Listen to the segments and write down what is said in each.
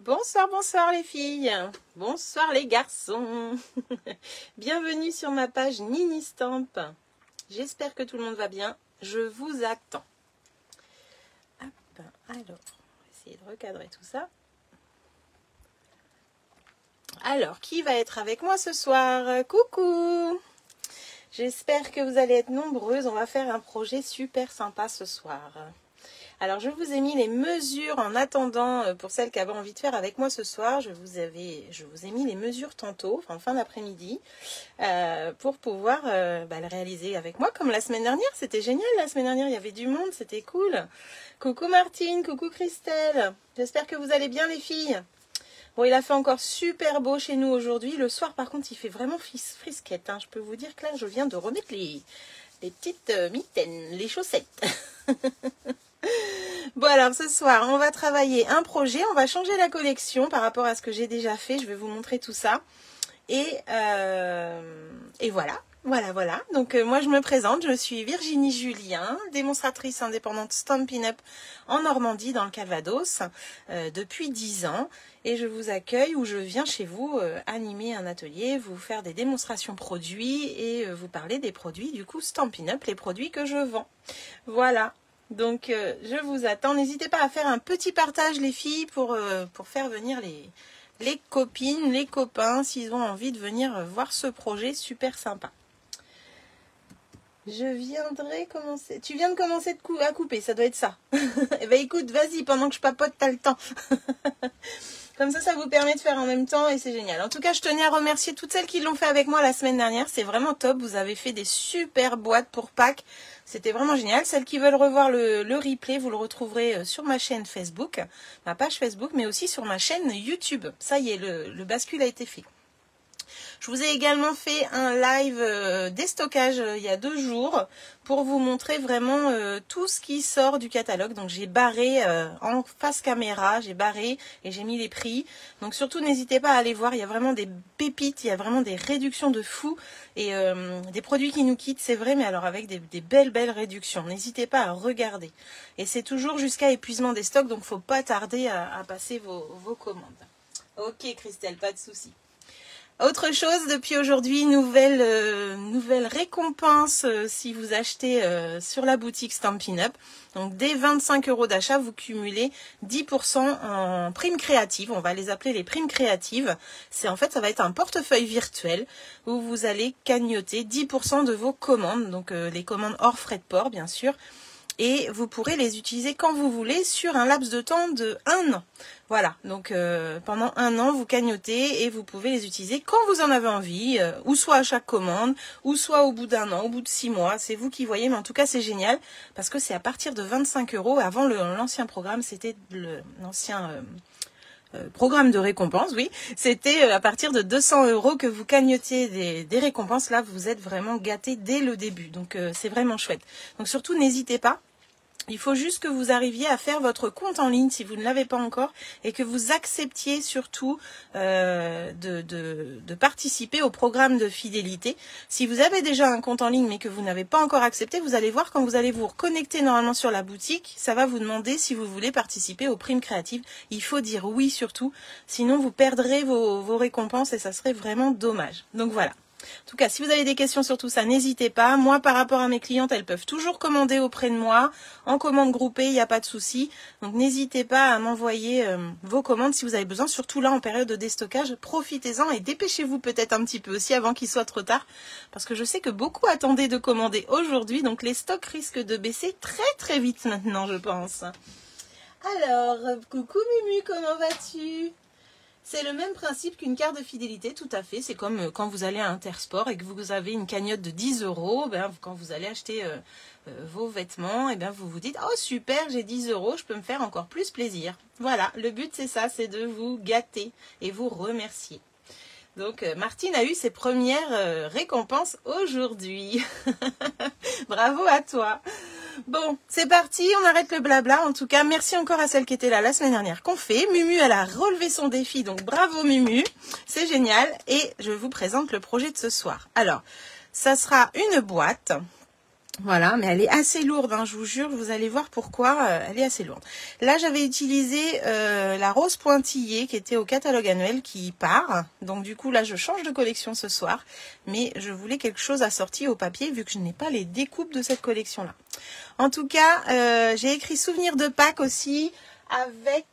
Bonsoir, bonsoir les filles, bonsoir les garçons. Bienvenue sur ma page Nini Stamp. J'espère que tout le monde va bien, je vous attends. Hop, alors, on va essayer de recadrer tout ça. Alors, qui va être avec moi ce soir? Coucou! J'espère que vous allez être nombreuses, on va faire un projet super sympa ce soir. Alors, je vous ai mis les mesures en attendant, pour celles qui avaient envie de faire avec moi ce soir, je vous ai mis les mesures tantôt, en fin d'après-midi, pour pouvoir le réaliser avec moi, comme la semaine dernière. C'était génial, la semaine dernière, il y avait du monde, c'était cool. Coucou Martine, coucou Christelle, j'espère que vous allez bien les filles. Bon, il a fait encore super beau chez nous aujourd'hui. Le soir, par contre, il fait vraiment frisquette. Je peux vous dire que là, je viens de remettre les petites mitaines, les chaussettes. Bon, alors, ce soir, on va travailler un projet. On va changer la collection par rapport à ce que j'ai déjà fait. Je vais vous montrer tout ça. Et voilà. Voilà. Donc, moi, je me présente. Je suis Virginie Julien, démonstratrice indépendante Stampin' Up en Normandie, dans le Calvados, depuis 10 ans. Et je vous accueille ou je viens chez vous animer un atelier, vous faire des démonstrations produits et vous parler des produits, du coup, Stampin' Up, les produits que je vends. Voilà. Donc, je vous attends. N'hésitez pas à faire un petit partage, les filles, pour faire venir les copines, les copains, s'ils ont envie de venir voir ce projet super sympa. Je viendrai commencer. Tu viens de commencer à couper, ça doit être ça. Eh ben écoute, vas-y, pendant que je papote, t'as le temps. Comme ça vous permet de faire en même temps et c'est génial. En tout cas, je tenais à remercier toutes celles qui l'ont fait avec moi la semaine dernière. C'est vraiment top. Vous avez fait des super boîtes pour Pâques. C'était vraiment génial. Celles qui veulent revoir le replay, vous le retrouverez sur ma chaîne Facebook, ma page Facebook, mais aussi sur ma chaîne YouTube. Ça y est, le bascule a été fait. Je vous ai également fait un live déstockage il y a 2 jours pour vous montrer vraiment tout ce qui sort du catalogue. Donc j'ai barré en face caméra, j'ai barré et j'ai mis les prix. Donc surtout n'hésitez pas à aller voir, il y a vraiment des pépites, il y a vraiment des réductions de fou et des produits qui nous quittent, c'est vrai, mais alors avec des belles réductions. N'hésitez pas à regarder. Et c'est toujours jusqu'à épuisement des stocks, donc faut pas tarder à passer vos commandes. Ok Christelle, pas de souci. Autre chose, depuis aujourd'hui, nouvelle récompense si vous achetez sur la boutique Stampin' Up. Donc dès 25 € d'achat, vous cumulez 10% en primes créatives. On va les appeler les primes créatives. Ça va être un portefeuille virtuel où vous allez cagnoter 10% de vos commandes. Donc les commandes hors frais de port, bien sûr. Et vous pourrez les utiliser quand vous voulez sur un laps de temps de 1 an. Voilà, donc pendant 1 an, vous cagnotez et vous pouvez les utiliser quand vous en avez envie, ou soit à chaque commande, ou soit au bout d'1 an, au bout de 6 mois. C'est vous qui voyez, mais en tout cas, c'est génial parce que c'est à partir de 25 €. Avant, l'ancien programme, c'était l'ancien programme de récompense, oui. C'était à partir de 200 € que vous cagnotiez des récompenses. Là, vous êtes vraiment gâtés dès le début. Donc, c'est vraiment chouette. Donc, surtout, n'hésitez pas. Il faut juste que vous arriviez à faire votre compte en ligne si vous ne l'avez pas encore et que vous acceptiez surtout de participer au programme de fidélité. Si vous avez déjà un compte en ligne mais que vous n'avez pas encore accepté, vous allez voir quand vous allez vous reconnecter normalement sur la boutique, ça va vous demander si vous voulez participer aux primes créatives. Il faut dire oui surtout, sinon vous perdrez vos récompenses et ça serait vraiment dommage. Donc voilà. En tout cas, si vous avez des questions sur tout ça, n'hésitez pas. Moi, par rapport à mes clientes, elles peuvent toujours commander auprès de moi. En commande groupée, il n'y a pas de souci. Donc, n'hésitez pas à m'envoyer vos commandes si vous avez besoin. Surtout là, en période de déstockage, profitez-en et dépêchez-vous peut-être un petit peu aussi avant qu'il soit trop tard. Parce que je sais que beaucoup attendaient de commander aujourd'hui. Donc, les stocks risquent de baisser très vite maintenant, je pense. Alors, coucou Mumu, comment vas-tu ? C'est le même principe qu'une carte de fidélité, tout à fait. C'est comme quand vous allez à Intersport et que vous avez une cagnotte de 10 €. Quand vous allez acheter vos vêtements, vous vous dites « Oh super, j'ai 10 €, je peux me faire encore plus plaisir. » Voilà, le but c'est ça, c'est de vous gâter et vous remercier. Donc Martine a eu ses premières récompenses aujourd'hui. Bravo à toi. Bon, c'est parti, on arrête le blabla. En tout cas, merci encore à celle qui était là la semaine dernière qu'on fait. Mumu, elle a relevé son défi, donc bravo Mumu. C'est génial. Et je vous présente le projet de ce soir. Alors, ça sera une boîte Voilà, mais elle est assez lourde, hein, je vous jure, vous allez voir pourquoi, elle est assez lourde. Là, j'avais utilisé la rose pointillée qui était au catalogue annuel qui part. Donc du coup, là, je change de collection ce soir. Mais je voulais quelque chose assorti au papier vu que je n'ai pas les découpes de cette collection-là. En tout cas, j'ai écrit souvenir de Pâques aussi avec...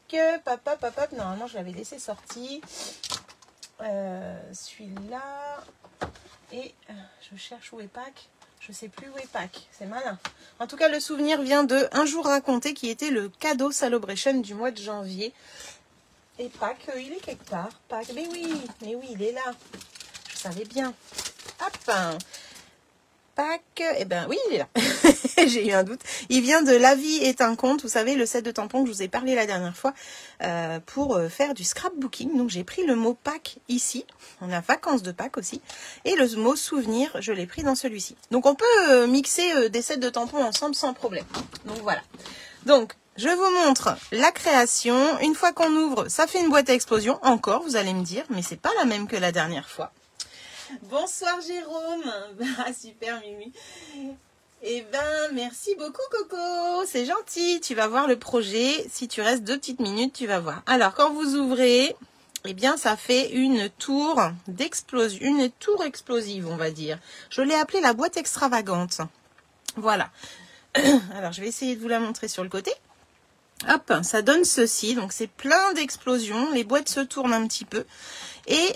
normalement, je l'avais laissé sorti. Celui-là. Et je cherche où est Pâques. Je sais plus où est Pâques, c'est malin. En tout cas, le souvenir vient de Un jour raconté qui était le cadeau Celebration du mois de janvier. Et Pâques, il est quelque part. Pâques, mais oui, il est là. Je savais bien. Hop, Pâques, eh ben oui, il est là. J'ai eu un doute. Il vient de La vie est un conte, vous savez, le set de tampons que je vous ai parlé la dernière fois, pour faire du scrapbooking. Donc j'ai pris le mot Pâques ici. On a vacances de Pâques aussi. Et le mot souvenir, je l'ai pris dans celui-ci. Donc on peut mixer des sets de tampons ensemble sans problème. Donc voilà. Donc je vous montre la création. Une fois qu'on ouvre, ça fait une boîte à explosion. Encore, vous allez me dire, mais c'est pas la même que la dernière fois. Bonsoir Jérôme. Ah, super Mimi. Eh ben, merci beaucoup Coco. C'est gentil. Tu vas voir le projet. Si tu restes 2 petites minutes, tu vas voir. Alors, quand vous ouvrez, eh bien, ça fait une tour d'explosion, une tour explosive, on va dire. Je l'ai appelée la boîte extravagante. Voilà. Alors, je vais essayer de vous la montrer sur le côté. Hop, ça donne ceci. Donc, c'est plein d'explosions. Les boîtes se tournent un petit peu. Et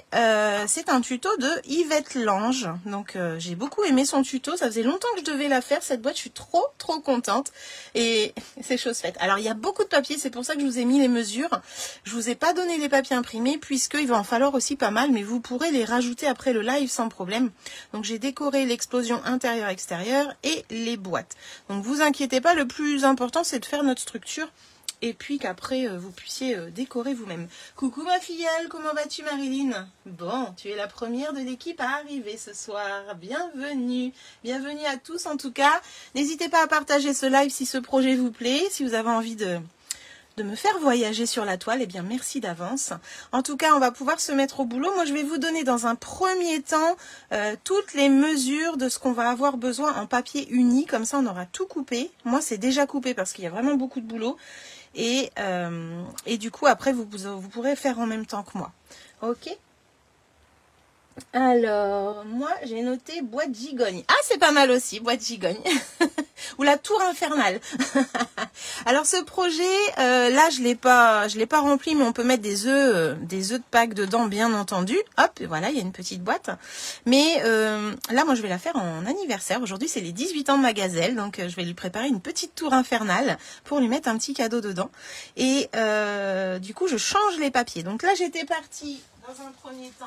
c'est un tuto de Yvette Lange. Donc j'ai beaucoup aimé son tuto. Ça faisait longtemps que je devais la faire, cette boîte. Je suis trop contente. Et c'est chose faite. Alors il y a beaucoup de papier. C'est pour ça que je vous ai mis les mesures. Je vous ai pas donné les papiers imprimés puisqu'il va en falloir aussi pas mal. Mais vous pourrez les rajouter après le live sans problème. Donc j'ai décoré l'explosion intérieure-extérieure et les boîtes. Donc vous inquiétez pas. Le plus important c'est de faire notre structure. Et puis qu'après, vous puissiez décorer vous-même. Coucou ma filleule, comment vas-tu Marilyn? Bon, tu es la première de l'équipe à arriver ce soir. Bienvenue. Bienvenue à tous en tout cas. N'hésitez pas à partager ce live si ce projet vous plaît. Si vous avez envie de me faire voyager sur la toile, eh bien merci d'avance. En tout cas, on va pouvoir se mettre au boulot. Moi, je vais vous donner dans un premier temps toutes les mesures de ce qu'on va avoir besoin en papier uni. Comme ça, on aura tout coupé. Moi, c'est déjà coupé parce qu'il y a vraiment beaucoup de boulot. Et du coup, après, vous pourrez faire en même temps que moi. Ok? Alors, moi, j'ai noté boîte gigogne. Ah, c'est pas mal aussi, boîte gigogne. Ou la tour infernale. Alors, ce projet, là, je l'ai pas rempli, mais on peut mettre des œufs de Pâques dedans, bien entendu. Hop, et voilà, il y a une petite boîte. Mais là, moi, je vais la faire en anniversaire. Aujourd'hui, c'est les 18 ans de ma gazelle, donc je vais lui préparer une petite tour infernale pour lui mettre un petit cadeau dedans. Et du coup, je change les papiers. Donc là, j'étais partie dans un premier temps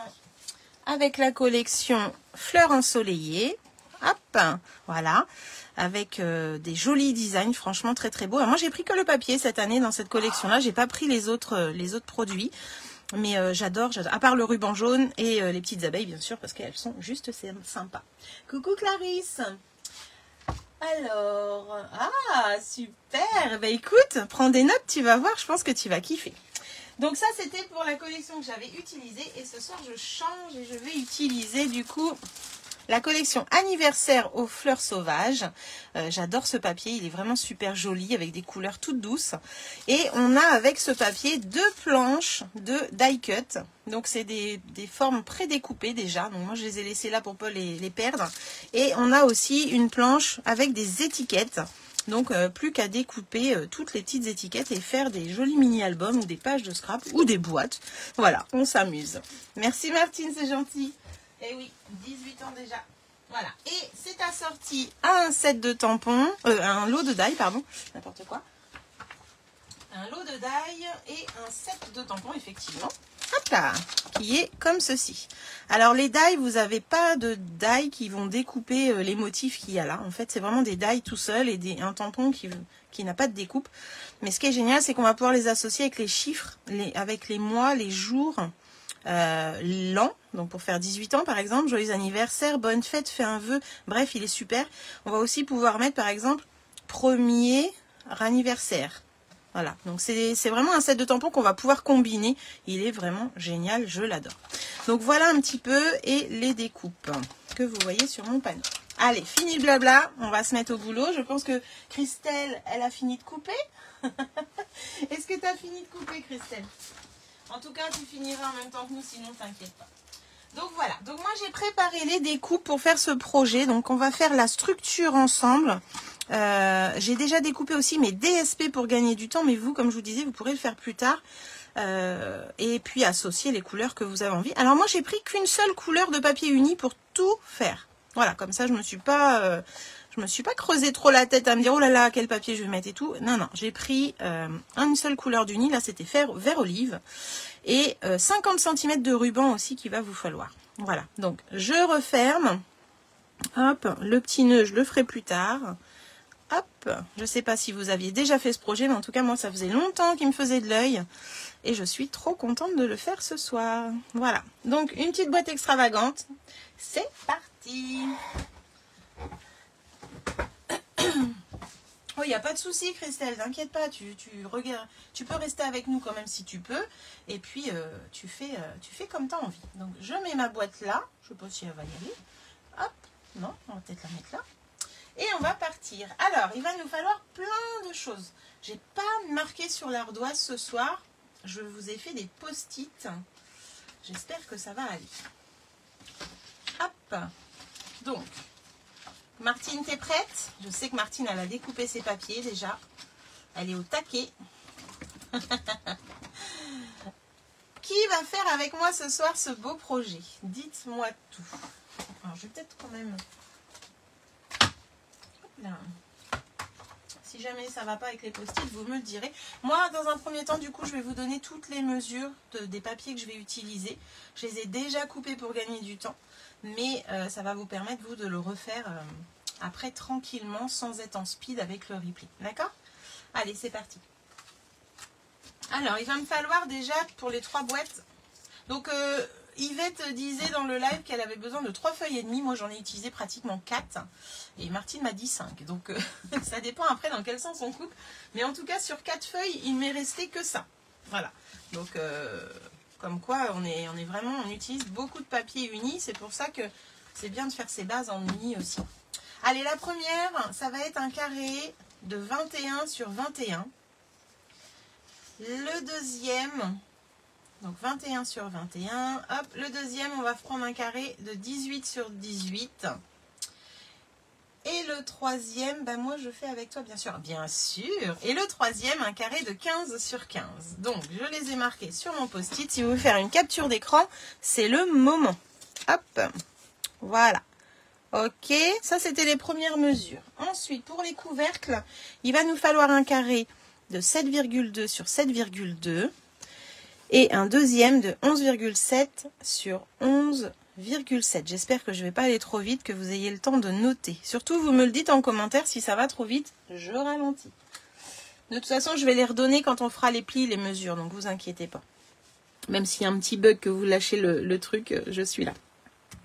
avec la collection Fleurs ensoleillées. Hop, voilà. Avec des jolis designs, franchement très beaux. Alors moi, j'ai pris que le papier cette année dans cette collection-là. J'ai pas pris les autres produits. Mais j'adore. À part le ruban jaune et les petites abeilles, bien sûr, parce qu'elles sont juste sympas. Coucou Clarisse. Alors, ah, super. Bah écoute, prends des notes, tu vas voir, je pense que tu vas kiffer. Donc ça, c'était pour la collection que j'avais utilisée. Et ce soir, je change et je vais utiliser du coup la collection anniversaire aux fleurs sauvages. J'adore ce papier, il est vraiment super joli avec des couleurs toutes douces. Et on a avec ce papier 2 planches de die cut. Donc c'est des formes prédécoupées déjà. Donc moi je les ai laissées là pour pas les perdre. Et on a aussi une planche avec des étiquettes. Donc plus qu'à découper toutes les petites étiquettes et faire des jolis mini-albums ou des pages de scrap ou des boîtes. Voilà, on s'amuse. Merci Martine, c'est gentil. Eh oui, 18 ans déjà. Voilà. Et c'est assorti à un set de tampons, un lot de die, pardon, n'importe quoi. Un lot de die et un set de tampons, effectivement. Hop là, qui est comme ceci. Alors les die, vous n'avez pas de die qui vont découper les motifs qu'il y a là. En fait, c'est vraiment des die tout seul et un tampon qui n'a pas de découpe. Mais ce qui est génial, c'est qu'on va pouvoir les associer avec les chiffres, avec les mois, les jours, l'an. Donc pour faire 18 ans par exemple, joyeux anniversaire, bonne fête, fais un vœu. Bref, il est super. On va aussi pouvoir mettre par exemple premier anniversaire. Voilà, donc c'est vraiment un set de tampons qu'on va pouvoir combiner. Il est vraiment génial, je l'adore. Donc voilà un petit peu et les découpes que vous voyez sur mon panneau. Allez, fini le blabla, on va se mettre au boulot. Je pense que Christelle, elle a fini de couper. Est-ce que tu as fini de couper, Christelle? En tout cas, tu finiras en même temps que nous, sinon t'inquiète pas. Donc voilà, donc moi j'ai préparé les découpes pour faire ce projet. Donc on va faire la structure ensemble. J'ai déjà découpé aussi mes DSP pour gagner du temps, mais vous, comme je vous disais, vous pourrez le faire plus tard. Et puis associer les couleurs que vous avez envie. Alors moi j'ai pris qu'une seule couleur de papier uni pour tout faire. Voilà, comme ça je me suis pas creusé trop la tête à me dire oh là là quel papier je vais mettre et tout. Non, non, j'ai pris une seule couleur d'uni, là c'était vert olive. Et 50 cm de ruban aussi qu'il va vous falloir. Voilà, donc je referme. Hop, le petit nœud je le ferai plus tard. Hop, je ne sais pas si vous aviez déjà fait ce projet, mais en tout cas moi ça faisait longtemps qu'il me faisait de l'œil. Et je suis trop contente de le faire ce soir. Voilà, donc une petite boîte extravagante. C'est parti. Oh, il n'y a pas de souci, Christelle, t'inquiète pas, tu regardes, tu peux rester avec nous quand même si tu peux, et puis tu fais comme tu as envie. Donc je mets ma boîte là, je ne sais pas si elle va y aller, hop, non, on va peut-être la mettre là, et on va partir. Alors, il va nous falloir plein de choses. J'ai pas marqué sur l'ardoise ce soir, je vous ai fait des post-it, j'espère que ça va aller. Hop, donc... Martine, t'es prête? Je sais que Martine, elle a découpé ses papiers déjà. Elle est au taquet. Qui va faire avec moi ce soir ce beau projet? Dites-moi tout. Alors, je vais peut-être quand même... Là. Si jamais ça ne va pas avec les post-it, vous me le direz. Moi, dans un premier temps, du coup, je vais vous donner toutes les mesures des papiers que je vais utiliser. Je les ai déjà coupés pour gagner du temps. Mais ça va vous permettre, vous, de le refaire après tranquillement, sans être en speed avec le replay. D'accord? Allez, c'est parti. Alors, il va me falloir déjà, pour les 3 boîtes... Donc, Yvette disait dans le live qu'elle avait besoin de 3 feuilles et demie. Moi, j'en ai utilisé pratiquement 4. Et Martine m'a dit 5. Donc, ça dépend après dans quel sens on coupe. Mais en tout cas, sur 4 feuilles, il m'est resté que ça. Voilà. Donc... Comme quoi, on utilise beaucoup de papier uni. C'est pour ça que c'est bien de faire ses bases en uni aussi. Allez, la première, ça va être un carré de 21 sur 21. Le deuxième, donc 21 sur 21. Hop, le deuxième, on va prendre un carré de 18 sur 18. Et le troisième, ben moi je fais avec toi bien sûr. Bien sûr. Et le troisième, un carré de 15 sur 15. Donc je les ai marqués sur mon post-it. Si vous voulez faire une capture d'écran, c'est le moment. Hop. Voilà. Ok. Ça c'était les premières mesures. Ensuite, pour les couvercles, il va nous falloir un carré de 7,2 sur 7,2. Et un deuxième de 11,7 sur 11,7. J'espère que je ne vais pas aller trop vite, que vous ayez le temps de noter. Surtout, vous me le dites en commentaire si ça va trop vite, je ralentis. De toute façon, je vais les redonner quand on fera les plis, les mesures, donc vous inquiétez pas. Même s'il y a un petit bug que vous lâchez le truc, je suis là.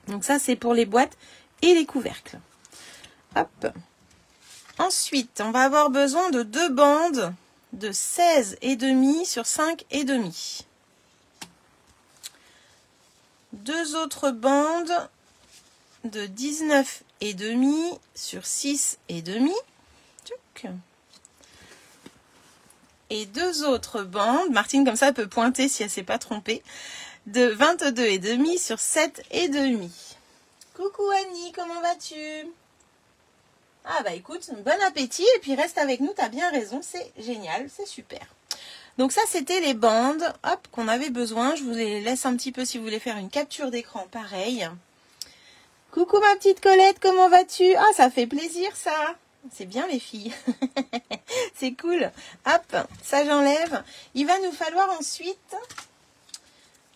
Donc ça, c'est pour les boîtes et les couvercles. Hop. Ensuite, on va avoir besoin de 2 bandes de 16,5 sur 5,5. 2 autres bandes de 19,5 sur 6,5. Et 2 autres bandes, Martine comme ça elle peut pointer si elle ne s'est pas trompée, de 22,5 sur 7,5. Coucou Annie, comment vas-tu? Ah bah écoute, bon appétit et puis reste avec nous, tu as bien raison, c'est génial, c'est super. Donc ça, c'était les bandes hop, qu'on avait besoin. Je vous les laisse un petit peu si vous voulez faire une capture d'écran pareil. Coucou ma petite Colette, comment vas-tu? Ah, ça fait plaisir ça. C'est bien les filles. C'est cool. Hop, ça j'enlève. Il va nous falloir ensuite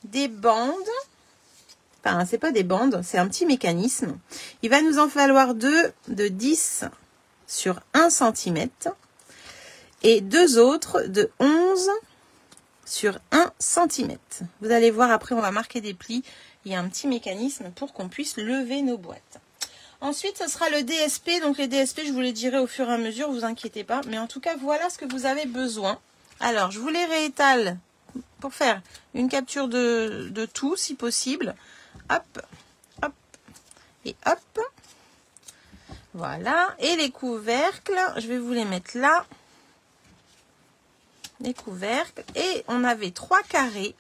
des bandes. Enfin, c'est pas des bandes, c'est un petit mécanisme. Il va nous en falloir 2 de 10 sur 1 cm. Et 2 autres de 11 sur 1 cm. Vous allez voir, après on va marquer des plis. Il y a un petit mécanisme pour qu'on puisse lever nos boîtes. Ensuite, ce sera le DSP. Donc les DSP, je vous les dirai au fur et à mesure, vous inquiétez pas. Mais en tout cas, voilà ce que vous avez besoin. Alors, je vous les réétale pour faire une capture de tout, si possible. Hop, hop et hop. Voilà. Et les couvercles, je vais vous les mettre là. Les couvercles. Et on avait 3 carrés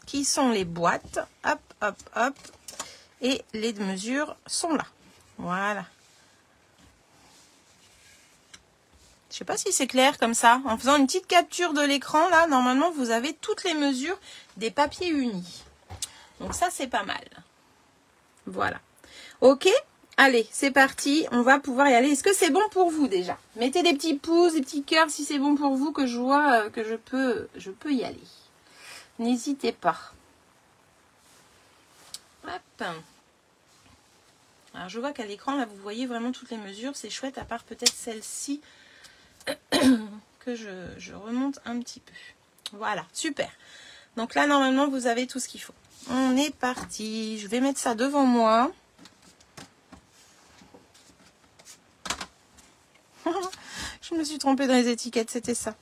qui sont les boîtes. Hop, hop, hop. Et les mesures sont là. Voilà. Je sais pas si c'est clair comme ça. En faisant une petite capture de l'écran, là, normalement, vous avez toutes les mesures des papiers unis. Donc ça, c'est pas mal. Voilà. Ok, allez, c'est parti. On va pouvoir y aller. Est-ce que c'est bon pour vous déjà? Mettez des petits pouces, des petits cœurs si c'est bon pour vous, que je vois que je peux y aller. N'hésitez pas. Hop. Alors, je vois qu'à l'écran, là, vous voyez vraiment toutes les mesures. C'est chouette, à part peut-être celle-ci. Que je remonte un petit peu. Voilà, super. Donc là, normalement, vous avez tout ce qu'il faut. On est parti. Je vais mettre ça devant moi. Je me suis trompée dans les étiquettes, c'était ça.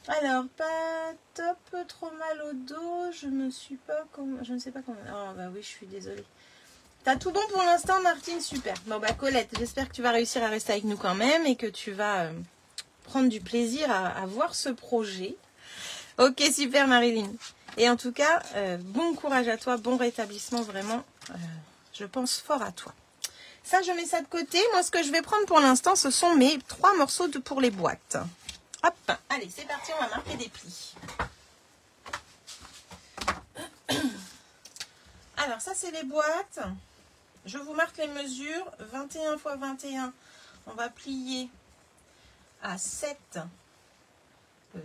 Alors, pas top, trop mal au dos. Je ne sais pas comment. Oh, bah oui, je suis désolée. T'as tout bon pour l'instant, Martine? Super. Bon, bah, Colette, j'espère que tu vas réussir à rester avec nous quand même et que tu vas prendre du plaisir à voir ce projet. Ok, super Marilyn. Et en tout cas, bon courage à toi, bon rétablissement, vraiment. Je pense fort à toi. Ça, je mets ça de côté. Moi, ce que je vais prendre pour l'instant, ce sont mes 3 morceaux pour les boîtes. Hop, allez, c'est parti, on va marquer des plis. Alors, ça, c'est les boîtes. Je vous marque les mesures. 21 x 21, on va plier à 7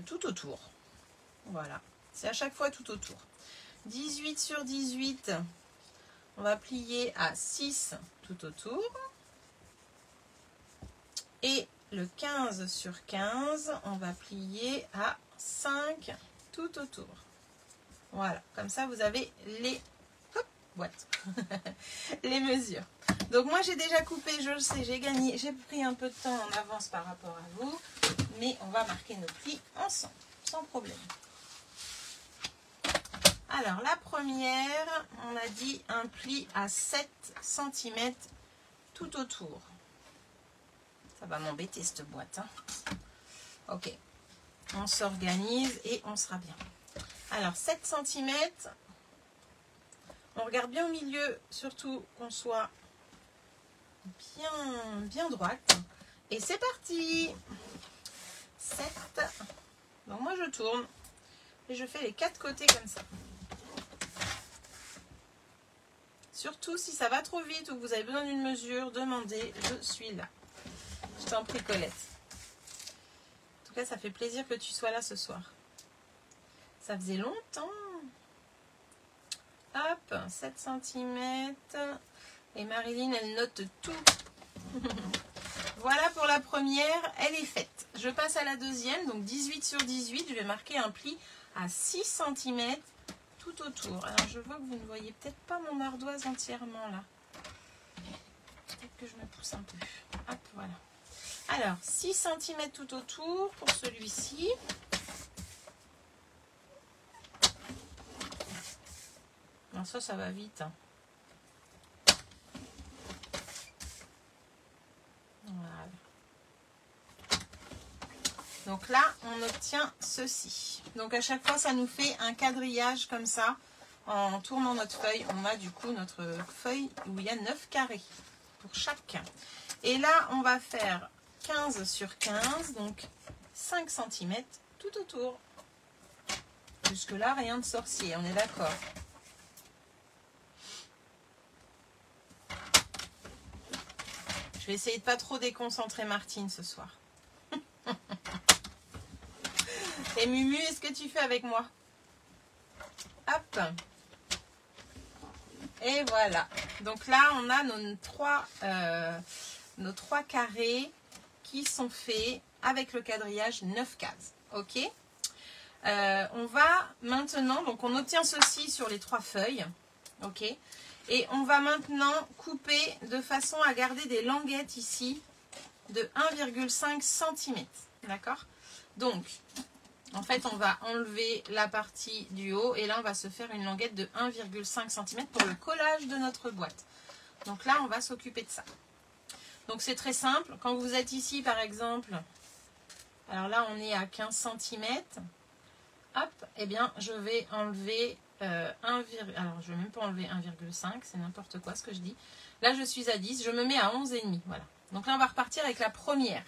tout autour. Voilà, c'est à chaque fois tout autour. 18 sur 18, on va plier à 6 tout autour. Et le 15 sur 15, on va plier à 5 tout autour. Voilà, comme ça vous avez les boîtes, les mesures. Donc moi j'ai déjà coupé, je le sais, j'ai gagné, j'ai pris un peu de temps en avance par rapport à vous, mais on va marquer nos plis ensemble, sans problème. Alors la première, on a dit un pli à 7 cm tout autour. Ça va m'embêter cette boîte. Hein. Ok, on s'organise et on sera bien. Alors 7 cm, on regarde bien au milieu, surtout qu'on soit bien droite. Et c'est parti. 7. Donc moi je tourne et je fais les 4 côtés comme ça. Surtout si ça va trop vite ou que vous avez besoin d'une mesure, demandez, je suis là. Je t'en prie Colette. En tout cas, ça fait plaisir que tu sois là ce soir. Ça faisait longtemps. Hop, 7 cm. Et Marilyn, elle note tout. Voilà pour la première, elle est faite. Je passe à la deuxième, donc 18 sur 18. Je vais marquer un pli à 6 cm tout autour. Alors, je vois que vous ne voyez peut-être pas mon ardoise entièrement là. Peut-être que je me pousse un peu. Hop, voilà. Alors, 6 cm tout autour pour celui-ci. Non, ça va vite. Hein. Voilà. Donc là, on obtient ceci. Donc à chaque fois, ça nous fait un quadrillage comme ça. En tournant notre feuille, on a du coup notre feuille où il y a 9 carrés pour chaque. Et là, on va faire 15 sur 15, donc 5 cm tout autour. Jusque là, rien de sorcier, on est d'accord. Je vais essayer de pas trop déconcentrer Martine ce soir. Et Mumu, est-ce que tu fais avec moi? Hop. Et voilà. Donc là, on a nos trois carrés qui sont faits avec le quadrillage 9 cases. Ok. On va maintenant, donc on obtient ceci sur les 3 feuilles. Ok. Et on va maintenant couper de façon à garder des languettes ici de 1,5 cm. D'accord? Donc, en fait, on va enlever la partie du haut et là, on va se faire une languette de 1,5 cm pour le collage de notre boîte. Donc là, on va s'occuper de ça. Donc c'est très simple. Quand vous êtes ici par exemple, alors là on est à 15 cm, hop, eh bien je vais enlever alors je ne vais même pas enlever 1,5, c'est n'importe quoi ce que je dis. Là je suis à 10, je me mets à 11,5, voilà. Donc là on va repartir avec la première.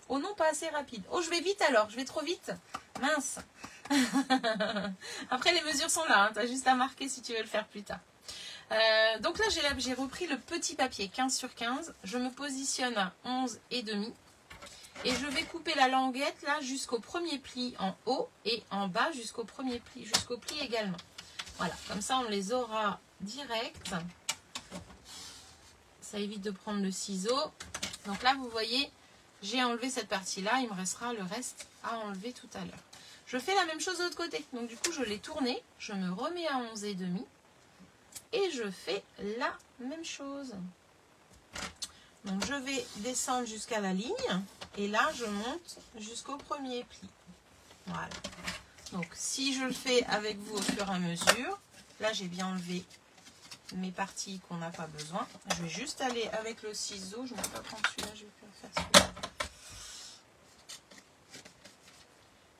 Oh non, pas assez rapide. Oh, je vais vite alors, je vais trop vite. Mince. Après les mesures sont là, hein. Tu as juste à marquer si tu veux le faire plus tard. Donc là j'ai repris le petit papier 15 sur 15, je me positionne à 11,5 et je vais couper la languette là jusqu'au premier pli en haut et en bas jusqu'au premier pli, jusqu'au pli également. Voilà, comme ça on les aura direct. Ça évite de prendre le ciseau. Donc là vous voyez, j'ai enlevé cette partie là, il me restera le reste à enlever tout à l'heure. Je fais la même chose de l'autre côté, donc du coup je l'ai tourné, je me remets à 11,5 et je fais la même chose. Donc je vais descendre jusqu'à la ligne et là je monte jusqu'au premier pli. Voilà. Donc si je le fais avec vous au fur et à mesure, là j'ai bien enlevé mes parties qu'on n'a pas besoin. Je vais juste aller avec le ciseau, je ne vais pas prendre celui-là, je vais faire celui-là.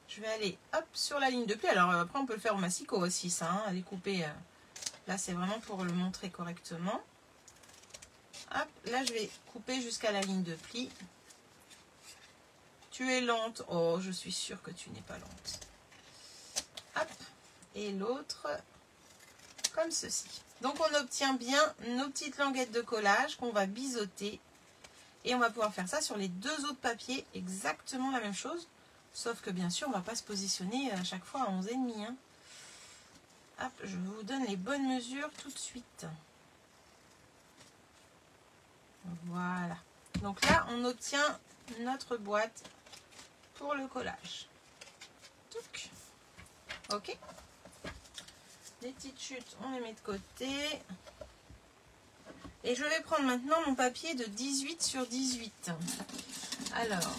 Je vais aller hop sur la ligne de pli. Alors après on peut le faire au massicot aussi ça, hein, aller couper. Là c'est vraiment pour le montrer correctement. Hop, là je vais couper jusqu'à la ligne de pli. Tu es lente. Oh, je suis sûre que tu n'es pas lente. Hop, et l'autre comme ceci. Donc on obtient bien nos petites languettes de collage qu'on va biseauter. Et on va pouvoir faire ça sur les deux autres papiers, exactement la même chose. Sauf que bien sûr on ne va pas se positionner à chaque fois à 11,5. Hein. Hop, je vous donne les bonnes mesures tout de suite. Voilà. Donc là on obtient notre boîte pour le collage. Touc. Ok. Les petites chutes, on les met de côté. Et je vais prendre maintenant mon papier de 18 sur 18. Alors,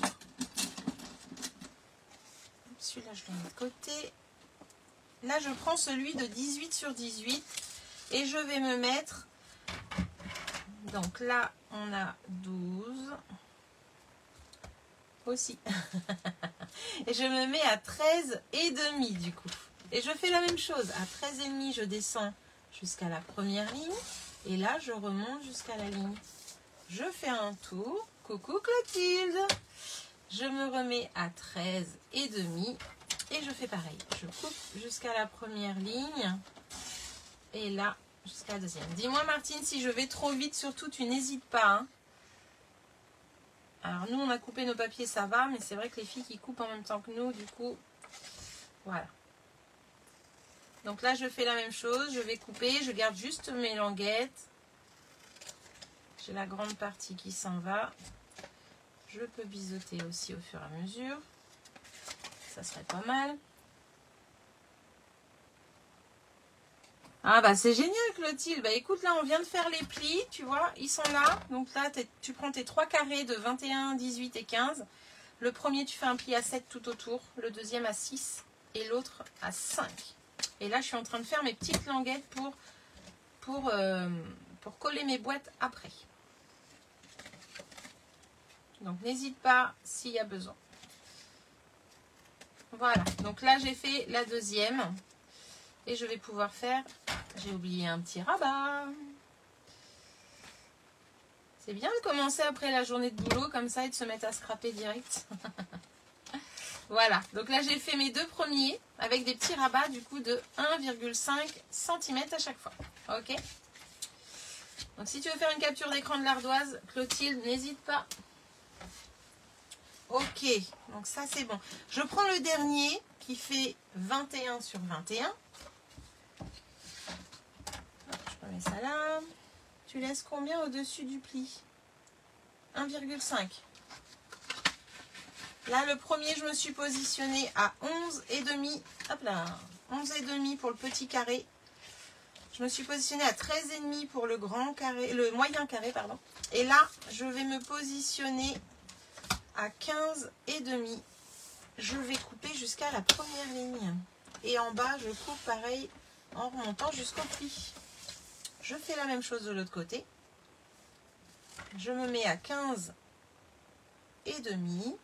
celui-là, je le mets de côté. Là, je prends celui de 18 sur 18 et je vais me mettre... Donc là, on a 12 aussi. Et je me mets à 13,5 du coup. Et je fais la même chose. À 13,5, je descends jusqu'à la première ligne. Et là, je remonte jusqu'à la ligne. Je fais un tour. Coucou Clotilde. Je me remets à 13,5. Et je fais pareil. Je coupe jusqu'à la première ligne. Et là, jusqu'à la deuxième. Dis-moi Martine, si je vais trop vite, surtout, tu n'hésites pas. Hein. Alors nous, on a coupé nos papiers, ça va. Mais c'est vrai que les filles qui coupent en même temps que nous, du coup, voilà. Donc là, je fais la même chose. Je vais couper. Je garde juste mes languettes. J'ai la grande partie qui s'en va. Je peux biseauter aussi au fur et à mesure. Ça serait pas mal. Ah bah c'est génial Clotilde. Bah écoute, là on vient de faire les plis, tu vois, ils sont là. Donc là, tu prends tes 3 carrés de 21, 18 et 15. Le premier, tu fais un pli à 7 tout autour. Le deuxième à 6 et l'autre à 5. Et là, je suis en train de faire mes petites languettes pour coller mes boîtes après. Donc, n'hésite pas s'il y a besoin. Voilà. Donc là, j'ai fait la deuxième. Et je vais pouvoir faire... J'ai oublié un petit rabat. C'est bien de commencer après la journée de boulot comme ça et de se mettre à scraper direct. Voilà, donc là j'ai fait mes deux premiers avec des petits rabats du coup de 1,5 cm à chaque fois. Ok. Donc si tu veux faire une capture d'écran de l'ardoise, Clotilde, n'hésite pas. Ok, donc ça c'est bon. Je prends le dernier qui fait 21 sur 21. Je remets ça là. Tu laisses combien au-dessus du pli? 1,5. Là, le premier, je me suis positionnée à 11,5. Hop là, 11,5 pour le petit carré. Je me suis positionnée à 13,5 pour le grand carré, le moyen carré, pardon. Et là, je vais me positionner à 15,5. Je vais couper jusqu'à la première ligne. Et en bas, je coupe pareil en remontant jusqu'au pli. Je fais la même chose de l'autre côté. je me mets à 15 et demi.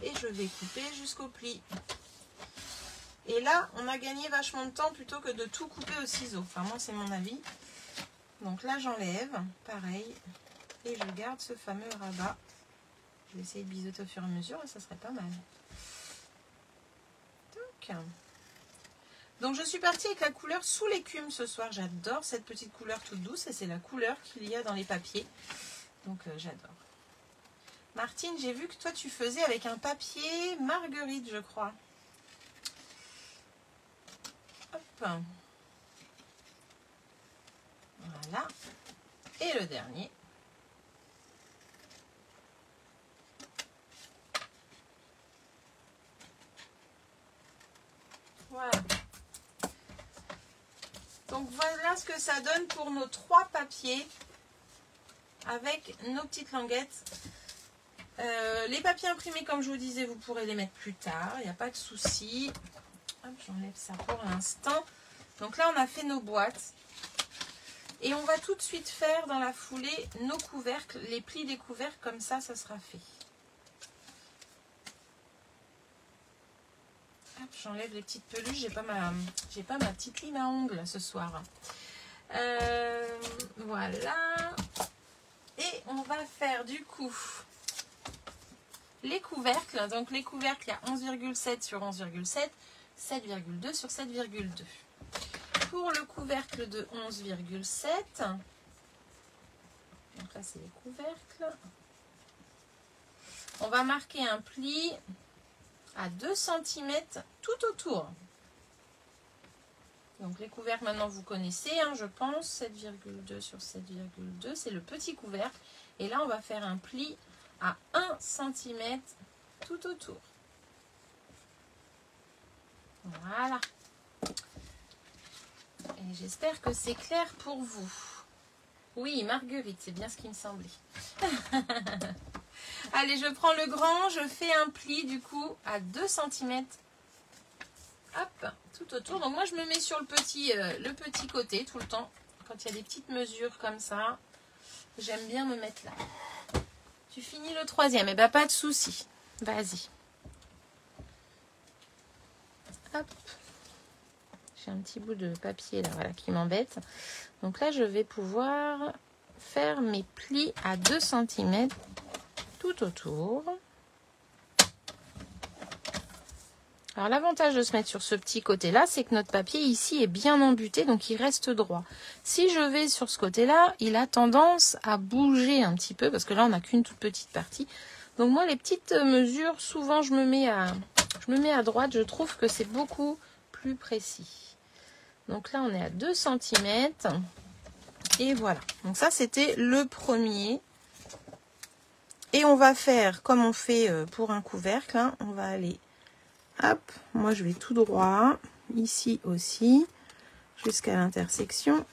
Et je vais couper jusqu'au pli. Et là, on a gagné vachement de temps plutôt que de tout couper au ciseau. Enfin, moi, c'est mon avis. Donc là, j'enlève, pareil. Et je garde ce fameux rabat. Je vais essayer de biseauter au fur et à mesure et ça serait pas mal. Donc je suis partie avec la couleur sous l'écume ce soir. J'adore cette petite couleur toute douce et c'est la couleur qu'il y a dans les papiers. Donc j'adore. Martine, j'ai vu que toi tu faisais avec un papier marguerite, je crois. Hop. Voilà. Et le dernier. Voilà. Donc voilà ce que ça donne pour nos 3 papiers avec nos petites languettes. Les papiers imprimés, comme je vous disais, vous pourrez les mettre plus tard, il n'y a pas de souci. J'enlève ça pour l'instant. Donc là, on a fait nos boîtes. Et on va tout de suite faire dans la foulée nos couvercles, les plis des couvercles, comme ça, ça sera fait. J'enlève les petites peluches, j'ai pas ma petite lime à ongles ce soir. Voilà. Et on va faire du coup les couvercles. Donc les couvercles, il y a 11,7 sur 11,7, 7,2 sur 7,2. Pour le couvercle de 11,7, donc là c'est les couvercles, on va marquer un pli à 2 cm tout autour. Donc les couvercles maintenant vous connaissez, hein, je pense, 7,2 sur 7,2, c'est le petit couvercle. Et là on va faire un pli à 1 cm tout autour. Voilà. Et j'espère que c'est clair pour vous. Oui, marguerite, c'est bien ce qui me semblait. Allez, je prends le grand, je fais un pli du coup à 2 cm. Hop, tout autour. Donc moi je me mets sur le petit côté tout le temps. Quand il y a des petites mesures comme ça, j'aime bien me mettre là. Tu finis le 3e, et bien pas de souci. Vas-y. Hop. J'ai un petit bout de papier là, voilà, qui m'embête. Donc là je vais pouvoir faire mes plis à 2 cm tout autour. Alors l'avantage de se mettre sur ce petit côté là, c'est que notre papier ici est bien embuté, donc il reste droit. Si je vais sur ce côté là, il a tendance à bouger un petit peu, parce que là on n'a qu'une toute petite partie. Donc moi les petites mesures, souvent je me mets à droite, je trouve que c'est beaucoup plus précis. Donc là on est à 2 cm. Et voilà, donc ça c'était le premier. Et on va faire comme on fait pour un couvercle, hein. On va aller... Hop, moi je vais tout droit, ici aussi, jusqu'à l'intersection.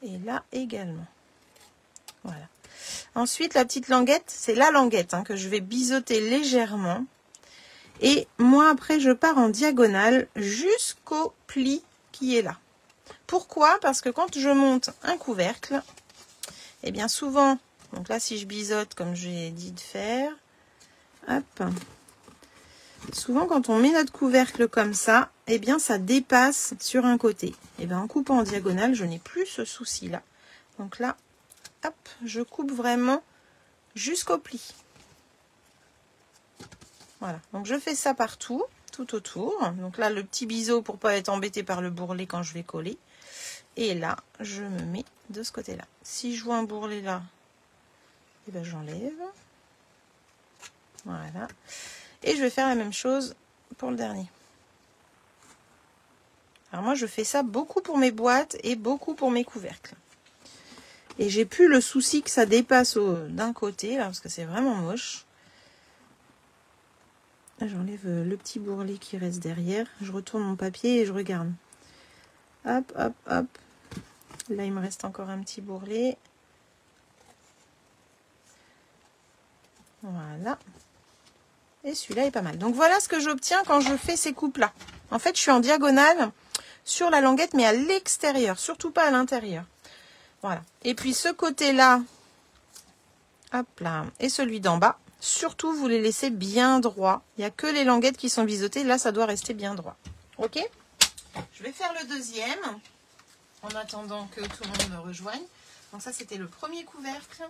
Et là également. Voilà. Ensuite, la petite languette, c'est la languette hein, que je vais biseauter légèrement. Et moi, après, je pars en diagonale jusqu'au pli qui est là. Pourquoi? Parce que quand je monte un couvercle, eh bien souvent, donc là si je biseaute comme j'ai dit de faire, hop. Souvent, quand on met notre couvercle comme ça, eh bien, ça dépasse sur un côté. Et bien, en coupant en diagonale, je n'ai plus ce souci-là. Donc là, hop, je coupe vraiment jusqu'au pli. Voilà. Donc, je fais ça partout, tout autour. Donc là, le petit biseau pour pas être embêté par le bourrelet quand je vais coller. Et là, je me mets de ce côté-là. Si je vois un bourrelet là, eh ben, j'enlève. Voilà. Et je vais faire la même chose pour le dernier. Alors moi, je fais ça beaucoup pour mes boîtes et beaucoup pour mes couvercles. Et j'ai plus le souci que ça dépasse d'un côté, là, parce que c'est vraiment moche. J'enlève le petit bourrelet qui reste derrière. Je retourne mon papier et je regarde. Hop, hop, hop. Là, il me reste encore un petit bourrelet. Voilà. Et celui-là est pas mal. Donc voilà ce que j'obtiens quand je fais ces coupes-là. En fait, je suis en diagonale sur la languette, mais à l'extérieur, surtout pas à l'intérieur. Voilà. Et puis ce côté-là, hop là, et celui d'en bas, surtout vous les laissez bien droits. Il n'y a que les languettes qui sont biseautées. Là, ça doit rester bien droit. Ok? Je vais faire le deuxième en attendant que tout le monde me rejoigne. Donc ça, c'était le premier couvercle.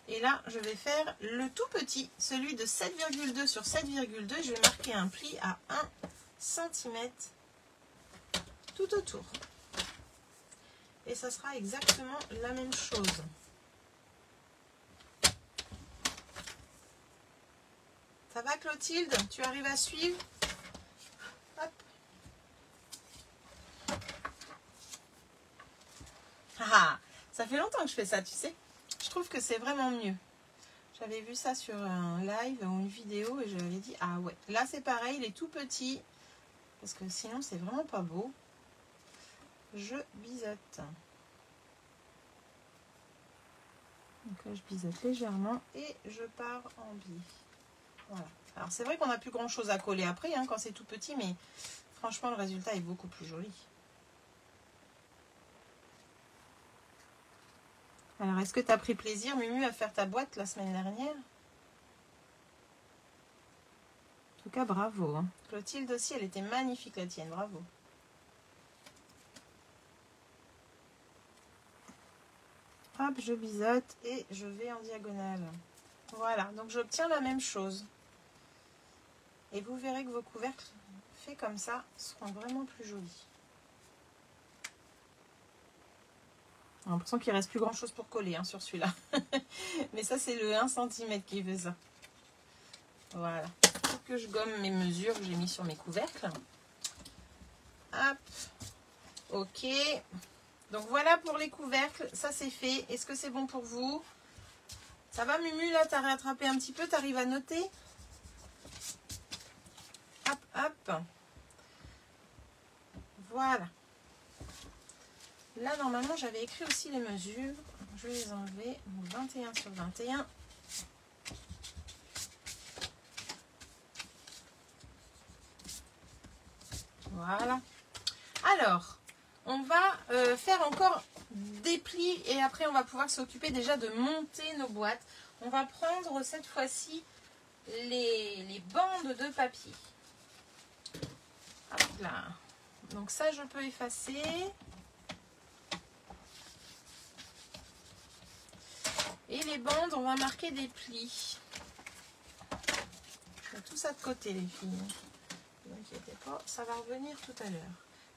Et là, je vais faire le tout petit, celui de 7,2 sur 7,2. Je vais marquer un pli à 1 cm tout autour. Et ça sera exactement la même chose. Ça va Clotilde? Tu arrives à suivre? Hop. Ah, ça fait longtemps que je fais ça, tu sais. Je trouve que c'est vraiment mieux. J'avais vu ça sur un live ou une vidéo et je m'avais dit, ah ouais, là c'est pareil, il est tout petit. Parce que sinon c'est vraiment pas beau. Je biseaute. Donc là je biseaute légèrement et je pars en biais. Voilà. Alors c'est vrai qu'on n'a plus grand chose à coller après hein, quand c'est tout petit, mais franchement le résultat est beaucoup plus joli. Alors est-ce que tu as pris plaisir Mumu à faire ta boîte la semaine dernière? En tout cas bravo. Hein. Clotilde aussi, elle était magnifique la tienne, bravo. Hop, je biseaute et je vais en diagonale. Voilà, donc j'obtiens la même chose. Et vous verrez que vos couvercles faits comme ça seront vraiment plus jolis. J'ai l'impression qu'il ne reste plus grand chose pour coller hein, sur celui-là. Mais ça c'est le 1 cm qui fait ça. Voilà. Il faut que je gomme mes mesures que j'ai mis sur mes couvercles. Hop. Ok. Donc voilà pour les couvercles. Ça c'est fait. Est-ce que c'est bon pour vous? Ça va Mumu là? T'as rattrapé un petit peu? T'arrives à noter? Hop, hop. Voilà. Là, normalement, j'avais écrit aussi les mesures. Je vais les enlever. 21 sur 21. Voilà. Alors, on va faire encore des plis et après, on va pouvoir s'occuper déjà de monter nos boîtes. On va prendre cette fois-ci les bandes de papier. Hop là. Donc ça, je peux effacer. Et les bandes, on va marquer des plis. Je mets tout ça de côté, les filles. Ne vous inquiétez pas, ça va revenir tout à l'heure.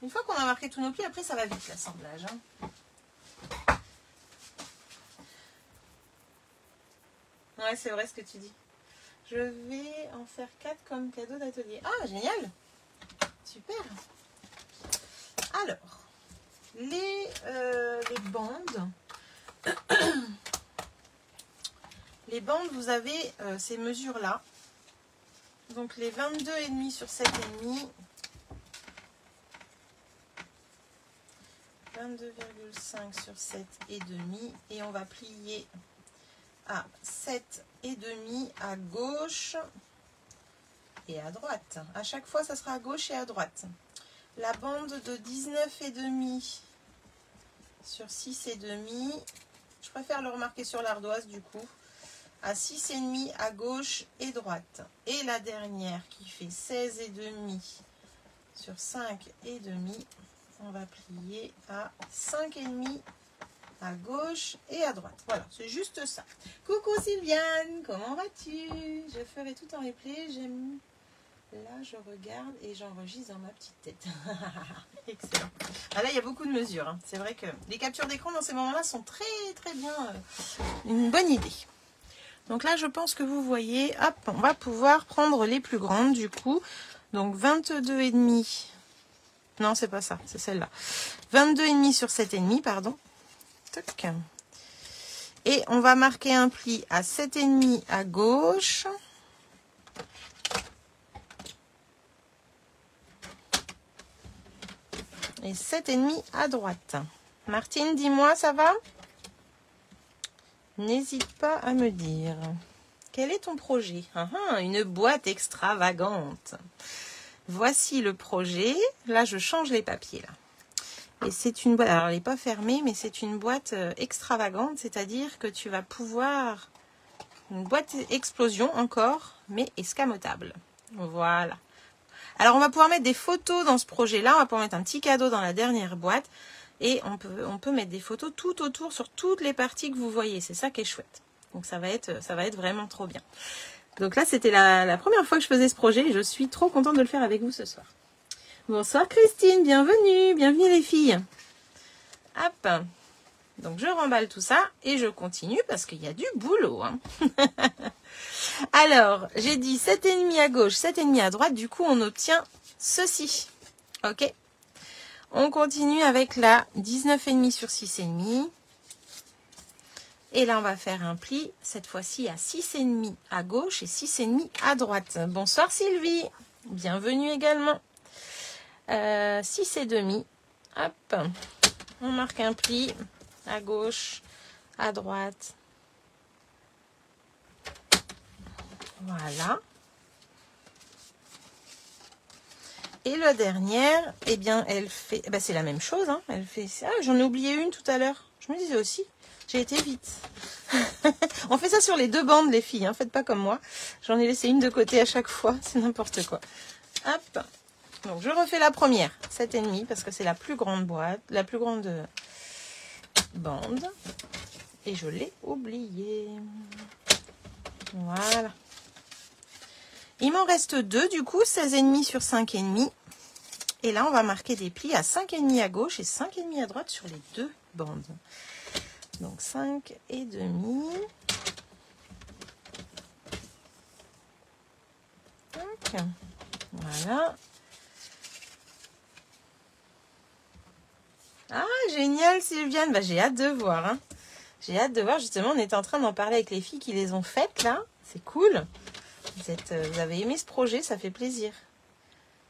Une fois qu'on a marqué tous nos plis, après ça va vite l'assemblage. Hein. Ouais, c'est vrai ce que tu dis. Je vais en faire 4 comme cadeau d'atelier. Ah, génial! Super! Alors, les bandes. Les bandes, vous avez ces mesures-là. Donc les 22,5 sur 7,5. 22,5 sur 7,5. Et on va plier à 7,5 à gauche et à droite. À chaque fois, ça sera à gauche et à droite. La bande de 19,5 sur 6,5. Je préfère le remarquer sur l'ardoise du coup. À 6,5 à gauche et droite. Et la dernière qui fait 16,5 sur 5,5. On va plier à 5,5 à gauche et à droite. Voilà, c'est juste ça. Coucou Sylviane, comment vas-tu? Je ferai tout en replay. J'aime. Là, je regarde et j'enregistre dans ma petite tête. Excellent. Ah là, il y a beaucoup de mesures. Hein. C'est vrai que les captures d'écran dans ces moments-là sont très très bien. Une bonne idée. Donc là, je pense que vous voyez, hop, on va pouvoir prendre les plus grandes du coup. Donc 22,5. Non, c'est pas ça, c'est celle-là. 22,5 sur 7,5, pardon. Toc. Et on va marquer un pli à 7,5 à gauche. Et 7,5 à droite. Martine, dis-moi, ça va? N'hésite pas à me dire. Quel est ton projet? Une boîte extravagante. Voici le projet. Là, je change les papiers. Là. Et c'est une boîte, alors elle n'est pas fermée, mais c'est une boîte extravagante, c'est-à-dire que tu vas pouvoir... Une boîte explosion encore, mais escamotable. Voilà. Alors on va pouvoir mettre des photos dans ce projet-là, on va pouvoir mettre un petit cadeau dans la dernière boîte. Et on peut mettre des photos tout autour sur toutes les parties que vous voyez. C'est ça qui est chouette. Donc ça va être vraiment trop bien. Donc là, c'était la première fois que je faisais ce projet. Et je suis trop contente de le faire avec vous ce soir. Bonsoir Christine, bienvenue. Bienvenue les filles. Hop. Donc je remballe tout ça et je continue parce qu'il y a du boulot. Hein. Alors, j'ai dit 7,5 à gauche, 7,5 à droite. Du coup, on obtient ceci. Ok. On continue avec la 19,5 sur 6,5. Et là, on va faire un pli, cette fois-ci à 6,5 à gauche et 6,5 à droite. Bonsoir Sylvie, bienvenue également. 6,5. Hop, on marque un pli à gauche, à droite. Voilà. Et la dernière, eh bien, elle fait... Ben, c'est la même chose. Hein. Elle fait... Ah, j'en ai oublié une tout à l'heure. Je me disais aussi. J'ai été vite. On fait ça sur les deux bandes, les filles. Hein. Faites pas comme moi. J'en ai laissé une de côté à chaque fois. C'est n'importe quoi. Hop. Donc, je refais la première. 7,5 parce que c'est la plus grande boîte. La plus grande bande. Et je l'ai oublié. Voilà. Il m'en reste deux, du coup, 16,5 sur 5,5. Et là, on va marquer des plis à 5,5 à gauche et 5,5 à droite sur les deux bandes. Donc, 5,5. Donc, voilà. Ah, génial, Sylviane. Bah, j'ai hâte de voir. Hein. J'ai hâte de voir. Justement, on était en train d'en parler avec les filles qui les ont faites, là. C'est cool. Vous avez aimé ce projet, ça fait plaisir.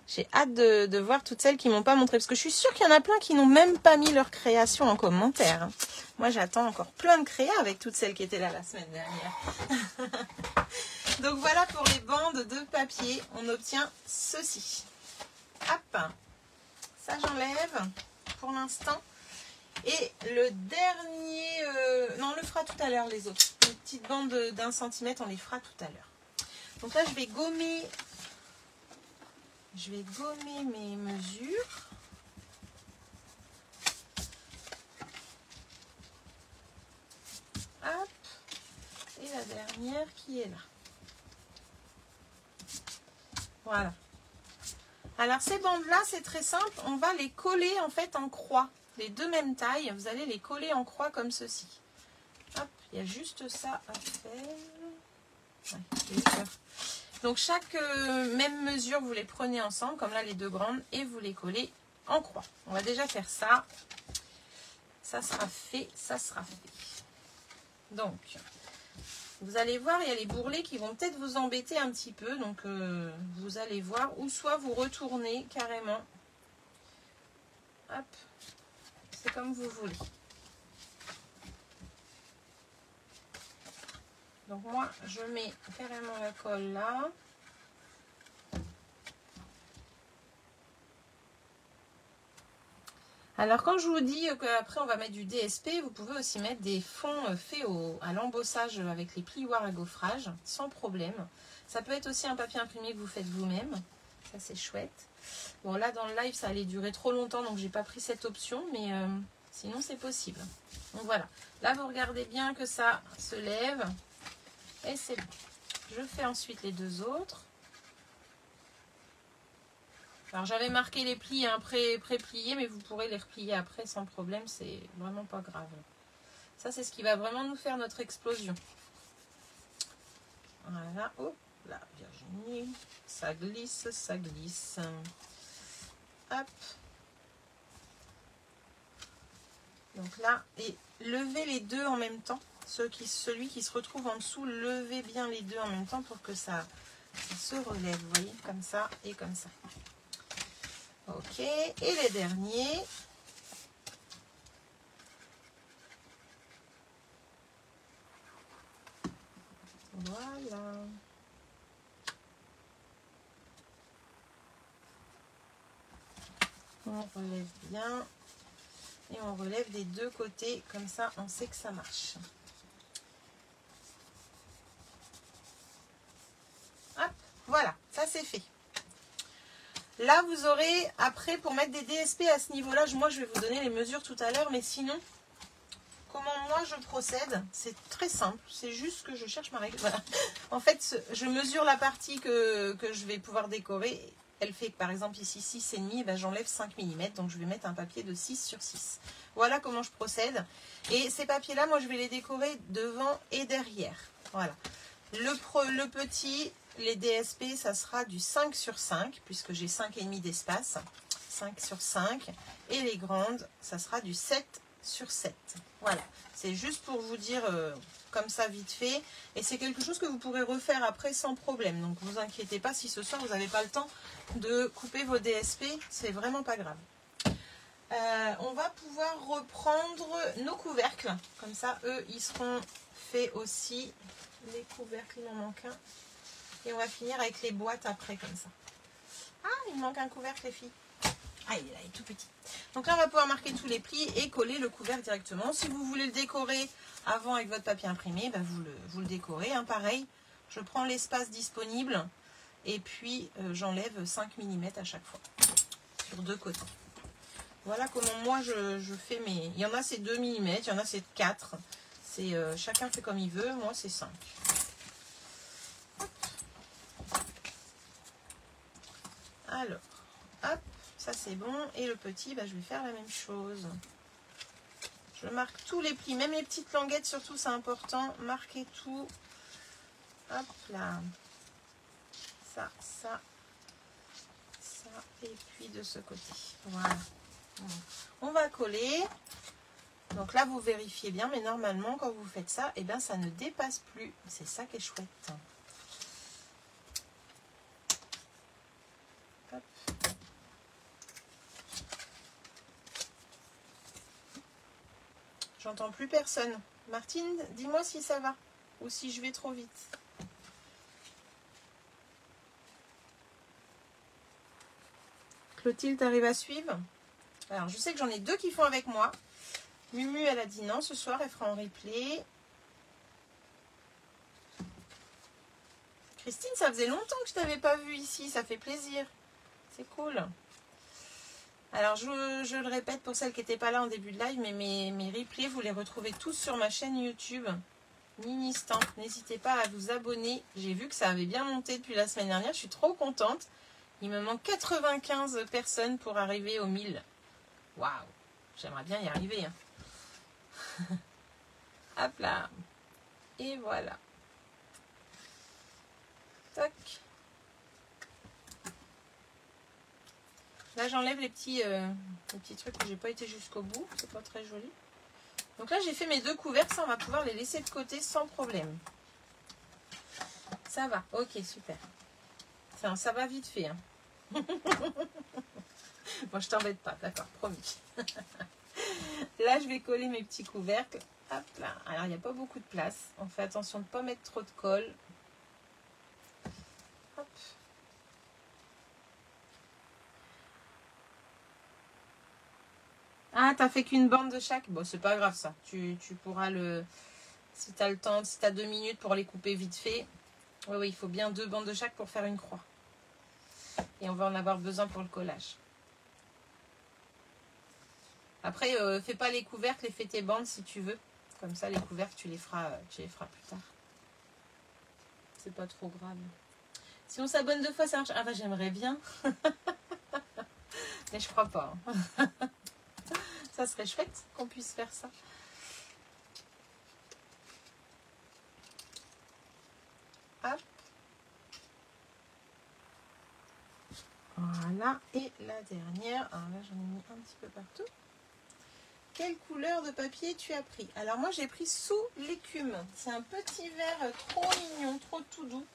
J'ai hâte de voir toutes celles qui ne m'ont pas montré. Parce que je suis sûre qu'il y en a plein qui n'ont même pas mis leur création en commentaire. Hein. Moi, j'attends encore plein de créas avec toutes celles qui étaient là la semaine dernière. Donc voilà pour les bandes de papier. On obtient ceci. Hop. Ça, j'enlève pour l'instant. Et le dernier... non, on le fera tout à l'heure, les autres. Les petites bandes d'1 centimètre, on les fera tout à l'heure. Donc là, je vais gommer mes mesures. Hop. Et la dernière qui est là. Voilà. Alors ces bandes-là, c'est très simple. On va les coller en fait en croix. Les deux mêmes tailles, vous allez les coller en croix comme ceci. Hop, il y a juste ça à faire. Ouais, j'ai eu peur. Donc chaque même mesure, vous les prenez ensemble, comme là les deux grandes, et vous les collez en croix. On va déjà faire ça. Ça sera fait, ça sera fait. Donc, vous allez voir, il y a les bourrelets qui vont peut-être vous embêter un petit peu. Donc, vous allez voir, ou soit vous retournez carrément. Hop, c'est comme vous voulez. Donc moi, je mets carrément la colle là. Alors quand je vous dis qu'après on va mettre du DSP, vous pouvez aussi mettre des fonds faits à l'embossage avec les plioirs à gaufrage, sans problème. Ça peut être aussi un papier imprimé que vous faites vous-même. Ça c'est chouette. Bon là dans le live ça allait durer trop longtemps donc j'ai pas pris cette option, mais sinon c'est possible. Donc voilà. Là vous regardez bien que ça se lève. Et c'est bon. Je fais ensuite les deux autres. Alors j'avais marqué les plis pré-pliés, mais vous pourrez les replier après sans problème, c'est vraiment pas grave. Ça c'est ce qui va vraiment nous faire notre explosion. Voilà, hop là, Virginie, ça glisse, ça glisse. Hop. Donc là, et levez les deux en même temps. Celui qui se retrouve en dessous, levez bien les deux en même temps pour que ça se relève, vous voyez, comme ça et comme ça. Ok, et les derniers. Voilà. On relève bien. Et on relève des deux côtés, comme ça on sait que ça marche. Hop, voilà, ça c'est fait. Là vous aurez, après pour mettre des DSP à ce niveau-là, moi je vais vous donner les mesures tout à l'heure, mais sinon, comment moi je procède, c'est très simple, c'est juste que je cherche ma règle. Voilà. En fait, je mesure la partie que je vais pouvoir décorer. Elle fait par exemple ici 6,5, ben j'enlève 5 mm, donc je vais mettre un papier de 6 sur 6. Voilà comment je procède. Et ces papiers-là, moi je vais les décorer devant et derrière. Voilà. Le petit, les DSP, ça sera du 5 sur 5, puisque j'ai 5,5 d'espace. 5 sur 5. Et les grandes, ça sera du 7 sur 7. Voilà. C'est juste pour vous dire comme ça vite fait. Et c'est quelque chose que vous pourrez refaire après sans problème. Donc vous inquiétez pas si ce soir vous n'avez pas le temps de couper vos DSP. C'est vraiment pas grave. On va pouvoir reprendre nos couvercles. Comme ça, eux, ils seront faits aussi. Les couvercles, il en manque un. Et on va finir avec les boîtes après, comme ça. Ah, il me manque un couvercle, les filles. Ah, il est tout petit. Donc là, on va pouvoir marquer tous les plis et coller le couvercle directement. Si vous voulez le décorer avant avec votre papier imprimé, ben vous le décorez. Hein, pareil, je prends l'espace disponible et puis j'enlève 5 mm à chaque fois sur deux côtés. Voilà comment moi je fais mes... Il y en a c'est 2 mm, il y en a c'est 4. Chacun fait comme il veut, moi c'est 5. Hop. Alors, hop, ça c'est bon. Et le petit, bah, je vais faire la même chose. Je marque tous les plis, même les petites languettes surtout, c'est important. Marquez tout. Hop là. Ça, ça, ça. Et puis de ce côté. Voilà. On va coller. Donc là, vous vérifiez bien, mais normalement, quand vous faites ça, eh bien, ça ne dépasse plus. C'est ça qui est chouette. Hop. J'entends plus personne. Martine, dis-moi si ça va ou si je vais trop vite. Clotilde, t'arrives à suivre? Alors, je sais que j'en ai 2 qui font avec moi. Mumu, elle a dit non, ce soir, elle fera en replay. Christine, ça faisait longtemps que je t'avais pas vue ici, ça fait plaisir. C'est cool. Alors, je le répète pour celles qui n'étaient pas là en début de live, mais mes replays, vous les retrouvez tous sur ma chaîne YouTube. Ministan, n'hésitez pas à vous abonner. J'ai vu que ça avait bien monté depuis la semaine dernière, je suis trop contente. Il me manque 95 personnes pour arriver aux 1000. Waouh, j'aimerais bien y arriver. Hein. Hop là. Et voilà. Toc. Là, j'enlève les petits trucs où j'ai pas été jusqu'au bout. C'est pas très joli. Donc là, j'ai fait mes 2 couvercles. Ça, on va pouvoir les laisser de côté sans problème. Ça va. Ok, super. Ça va vite fait. Hein. Moi, je t'embête pas. D'accord, promis. Là, je vais coller mes petits couvercles. Hop là. Alors, il n'y a pas beaucoup de place. On fait attention de ne pas mettre trop de colle. Hop. Ah, t'as fait qu'une bande de chaque? Bon, c'est pas grave ça. Tu pourras le... Si t'as le temps, si t'as 2 minutes pour les couper vite fait. Oui, il faut bien 2 bandes de chaque pour faire une croix. Et on va en avoir besoin pour le collage. Après, fais pas les couvercles et fais tes bandes si tu veux. Comme ça, les couvercles, tu les feras plus tard. C'est pas trop grave. Si on s'abonne 2 fois, ça marche. Ah bah j'aimerais bien. Mais je crois pas. Hein. Ça serait chouette qu'on puisse faire ça. Hop. Voilà. Et la dernière. Alors là, j'en ai mis un petit peu partout. Quelle couleur de papier tu as pris? Alors moi, j'ai pris sous l'écume. C'est un petit vert trop mignon, trop tout doux.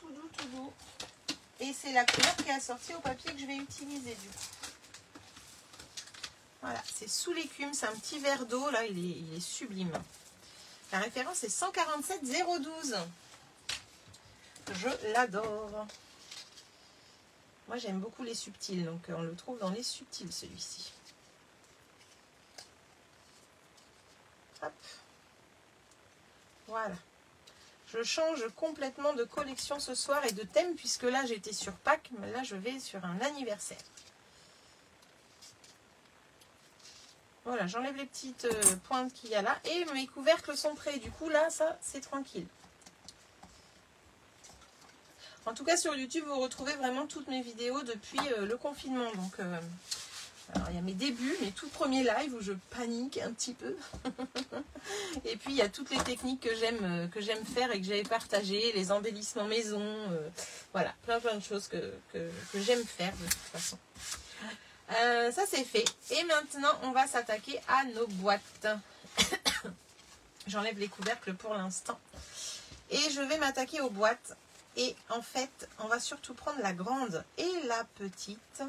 Tout doux, tout doux. Et c'est la couleur qui est assortie au papier que je vais utiliser du coup. Voilà, c'est sous l'écume, c'est un petit verre d'eau, là, il est sublime. La référence est 147012. Je l'adore. Moi, j'aime beaucoup les subtils, donc on le trouve dans les subtils, celui-ci. Hop. Voilà. Je change complètement de collection ce soir et de thème, puisque là j'étais sur Pâques, mais là je vais sur un anniversaire. Voilà, j'enlève les petites pointes qu'il y a là. Et mes couvercles sont prêts. Du coup, là, ça, c'est tranquille. En tout cas, sur YouTube, vous retrouvez vraiment toutes mes vidéos depuis le confinement. Donc, alors, il y a mes débuts, mes tout premiers lives où je panique un petit peu. Et puis, il y a toutes les techniques que j'aime faire et que j'avais partagées. Les embellissements maison. Voilà, plein de choses que j'aime faire de toute façon. Ça c'est fait. Et maintenant, on va s'attaquer à nos boîtes. J'enlève les couvercles pour l'instant. Et je vais m'attaquer aux boîtes. Et en fait, on va surtout prendre la grande et la petite.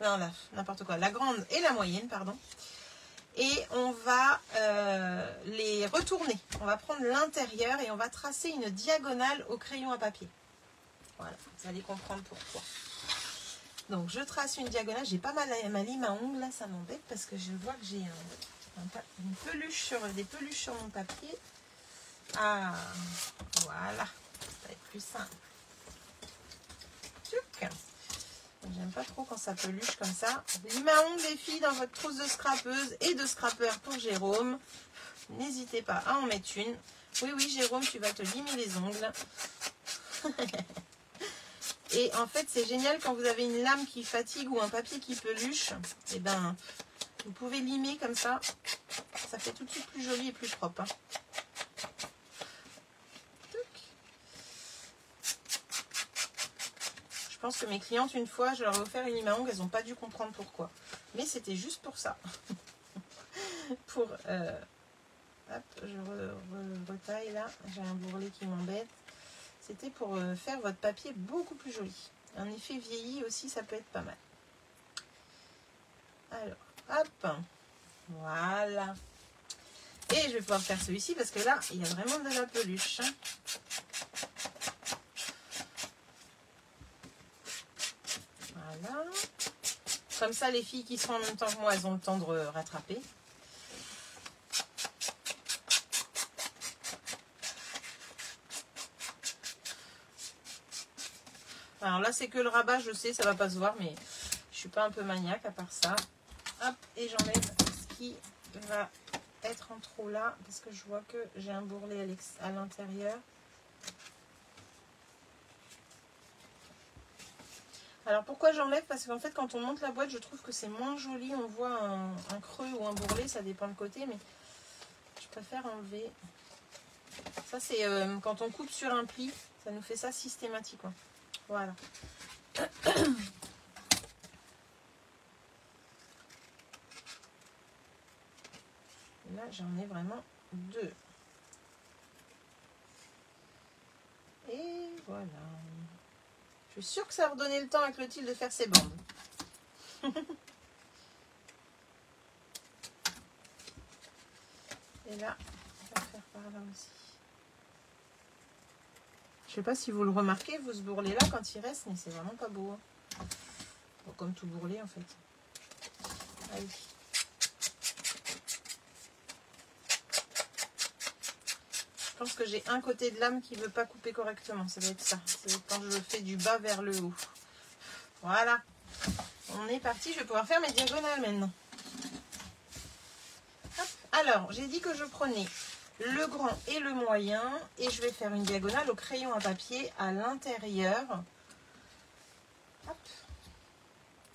Non, n'importe quoi. La grande et la moyenne, pardon. Et on va les retourner. On va prendre l'intérieur et on va tracer une diagonale au crayon à papier. Voilà, vous allez comprendre pourquoi. Donc je trace une diagonale, j'ai pas ma lime à ongles, là ça m'embête parce que je vois que j'ai une peluche des peluches sur mon papier. Ah, voilà, ça va être plus simple. J'aime pas trop quand ça peluche comme ça. Lime à ongles les filles dans votre trousse de scrapeuse et de scrapeur pour Jérôme. N'hésitez pas à en mettre une. Oui, Jérôme, tu vas te limer les ongles. Et en fait, c'est génial quand vous avez une lame qui fatigue ou un papier qui peluche. Et ben, vous pouvez limer comme ça. Ça fait tout de suite plus joli et plus propre. Hein. Je pense que mes clientes, une fois, je leur ai offert une lime à ongles, elles n'ont pas dû comprendre pourquoi. Mais c'était juste pour ça. Pour... hop, je retaille là. J'ai un bourrelet qui m'embête. C'était pour faire votre papier beaucoup plus joli. Un effet vieilli aussi, ça peut être pas mal. Alors, hop. Voilà. Et je vais pouvoir faire celui-ci parce que là, il y a vraiment de la peluche. Voilà. Comme ça, les filles qui sont en même temps que moi, elles ont le temps de rattraper. Alors là, c'est que le rabat, je sais, ça va pas se voir, mais je suis pas un peu maniaque à part ça. Hop, et j'enlève ce qui va être en trop là, parce que je vois que j'ai un bourrelet à l'intérieur. Alors pourquoi j'enlève? Parce qu'en fait, quand on monte la boîte, je trouve que c'est moins joli. On voit un creux ou un bourrelet, ça dépend le côté, mais je préfère enlever. Ça, c'est quand on coupe sur un pli, ça nous fait ça systématiquement. Voilà. Là, j'en ai vraiment deux. Et voilà. Je suis sûre que ça va redonner le temps à Clotilde de faire ses bandes. Et là, on va faire par là aussi. Je sais pas si vous le remarquez, vous, ce bourrelet là quand il reste, mais c'est vraiment pas beau. Hein. Bon, comme tout bourrelet en fait. Allez. Je pense que j'ai un côté de lame qui ne veut pas couper correctement. Ça doit être ça. C'est quand je fais du bas vers le haut. Voilà. On est parti. Je vais pouvoir faire mes diagonales maintenant. Hop. Alors, j'ai dit que je prenais le grand et le moyen et je vais faire une diagonale au crayon à papier à l'intérieur.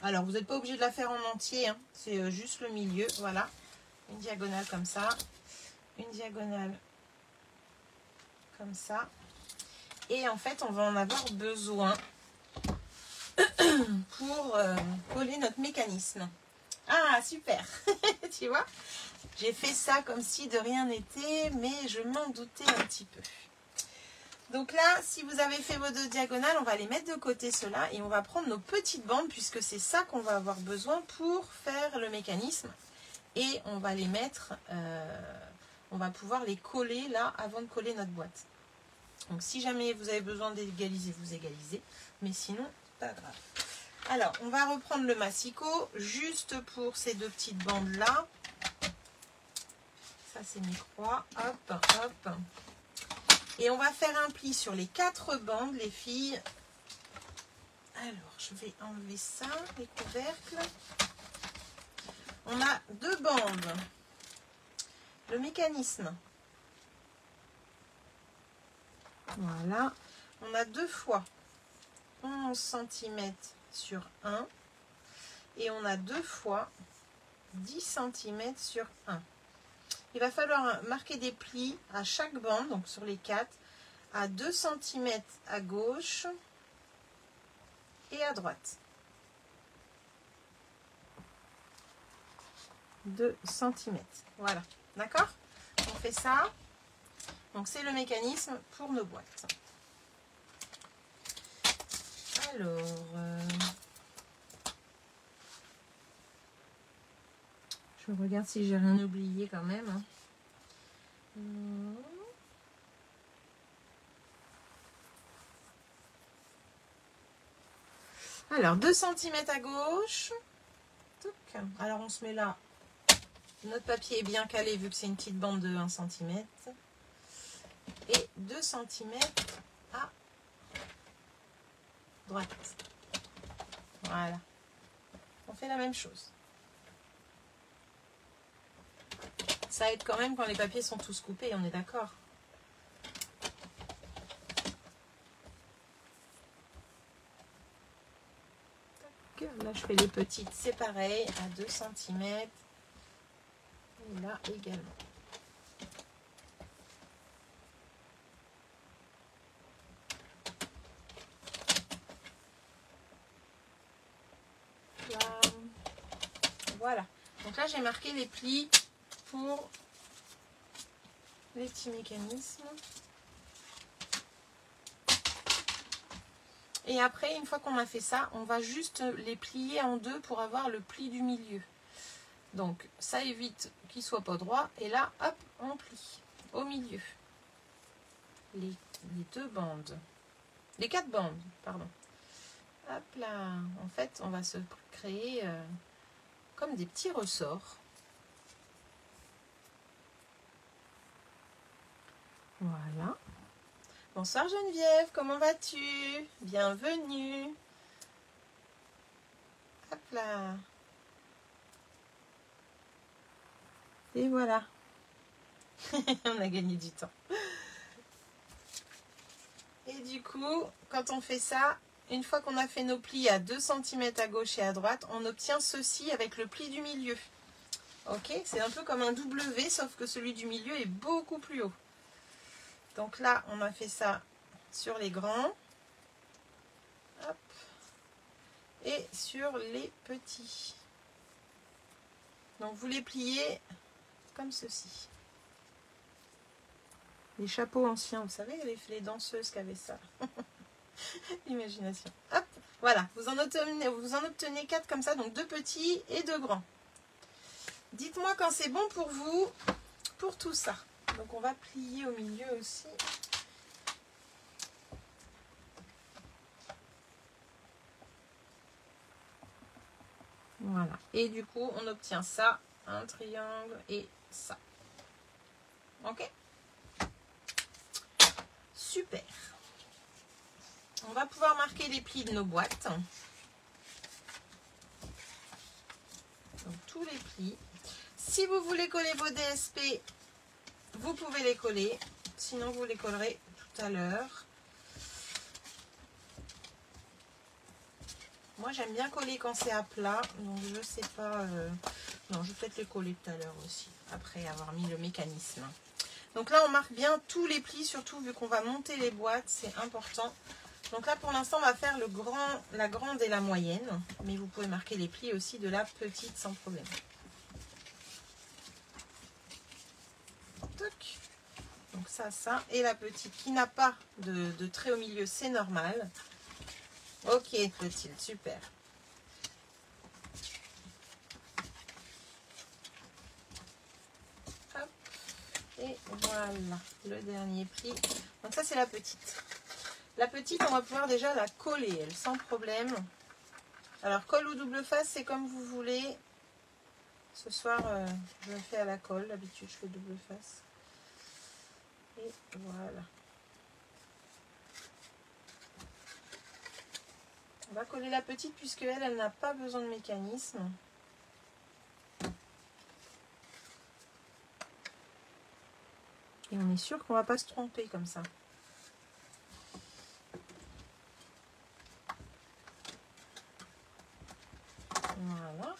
Alors vous n'êtes pas obligé de la faire en entier, hein. C'est juste le milieu, voilà, une diagonale comme ça, une diagonale comme ça, et en fait on va en avoir besoin pour coller notre mécanisme. Ah super. Tu vois, j'ai fait ça comme si de rien n'était, mais je m'en doutais un petit peu. Donc là, si vous avez fait vos deux diagonales, on va les mettre de côté ceux-là et on va prendre nos petites bandes puisque c'est ça qu'on va avoir besoin pour faire le mécanisme. Et on va les mettre, on va pouvoir les coller là avant de coller notre boîte. Donc si jamais vous avez besoin d'égaliser, vous égalisez, mais sinon, pas grave. Alors, on va reprendre le massicot juste pour ces deux petites bandes là. Ça c'est mes croix. Hop, hop. Et on va faire un pli sur les 4 bandes, les filles. Alors, je vais enlever ça, les couvercles. On a 2 bandes. Le mécanisme. Voilà. On a 2 fois 11 cm sur 1. Et on a 2 fois 10 cm sur 1. Il va falloir marquer des plis à chaque bande, donc sur les 4, à 2 cm à gauche et à droite. 2 cm. Voilà, d'accord? On fait ça. Donc c'est le mécanisme pour nos boîtes. Alors, je regarde si j'ai rien oublié quand même. Alors, 2 cm à gauche. Alors, on se met là. Notre papier est bien calé vu que c'est une petite bande de 1 cm. Et 2 cm à droite. Voilà. On fait la même chose. Ça aide quand même quand les papiers sont tous coupés, on est d'accord? Là, je fais les petites, c'est pareil, à 2 cm. Et là également. Là. Voilà. Donc là, j'ai marqué les plis pour les petits mécanismes. Et après, une fois qu'on a fait ça, on va juste les plier en deux pour avoir le pli du milieu. Donc, ça évite qu'il ne soit pas droit. Et là, hop, on plie au milieu. Les 2 bandes. Les 4 bandes, pardon. Hop là. En fait, on va se créer comme des petits ressorts. Voilà. Bonsoir Geneviève, comment vas-tu? Bienvenue. Hop là. Et voilà. On a gagné du temps. Et du coup, quand on fait ça, une fois qu'on a fait nos plis à 2 cm à gauche et à droite, on obtient ceci avec le pli du milieu. Ok, c'est un peu comme un W, sauf que celui du milieu est beaucoup plus haut. Donc là, on a fait ça sur les grands. Hop. Et sur les petits. Donc vous les pliez comme ceci. Les chapeaux anciens, vous savez, les danseuses qui avaient ça. Imagination. Hop, voilà. Vous en obtenez 4 comme ça, donc 2 petits et 2 grands. Dites-moi quand c'est bon pour vous, pour tout ça. Donc on va plier au milieu aussi. Voilà. Et du coup, on obtient ça, un triangle et ça. Ok? Super. On va pouvoir marquer les plis de nos boîtes. Donc tous les plis. Si vous voulez coller vos DSP, vous pouvez les coller. Sinon, vous les collerez tout à l'heure. Moi, j'aime bien coller quand c'est à plat. Donc, je sais pas... Non, je vais peut-être les coller tout à l'heure aussi. Après avoir mis le mécanisme. Donc là, on marque bien tous les plis. Surtout, vu qu'on va monter les boîtes. C'est important. Donc là, pour l'instant, on va faire la grande et la moyenne. Mais vous pouvez marquer les plis aussi de la petite sans problème. Toc. Donc ça. Et la petite qui n'a pas de trait au milieu, c'est normal. Ok, Clotilde, super. Hop. Et voilà, le dernier pli. Donc ça, c'est la petite. La petite, on va pouvoir déjà la coller, elle, sans problème. Alors, colle ou double face, c'est comme vous voulez. Ce soir, je le fais à la colle. D'habitude, je fais double face. Et voilà. On va coller la petite puisque elle n'a pas besoin de mécanisme. Et on est sûr qu'on ne va pas se tromper comme ça. Voilà.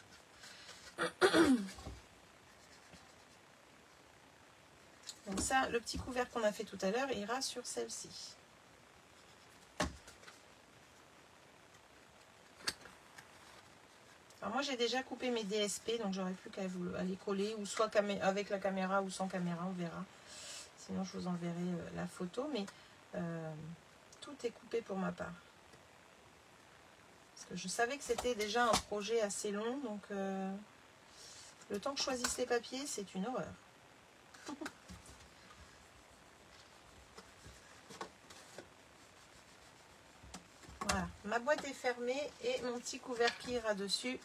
Donc ça, le petit couvert qu'on a fait tout à l'heure ira sur celle-ci. Alors moi j'ai déjà coupé mes DSP, donc j'aurais plus qu'à les coller, ou soit avec la caméra ou sans caméra, on verra. Sinon je vous enverrai la photo, mais tout est coupé pour ma part. Parce que je savais que c'était déjà un projet assez long, donc le temps que je choisisse les papiers, c'est une horreur. Voilà, ma boîte est fermée et mon petit couvercle ira dessus.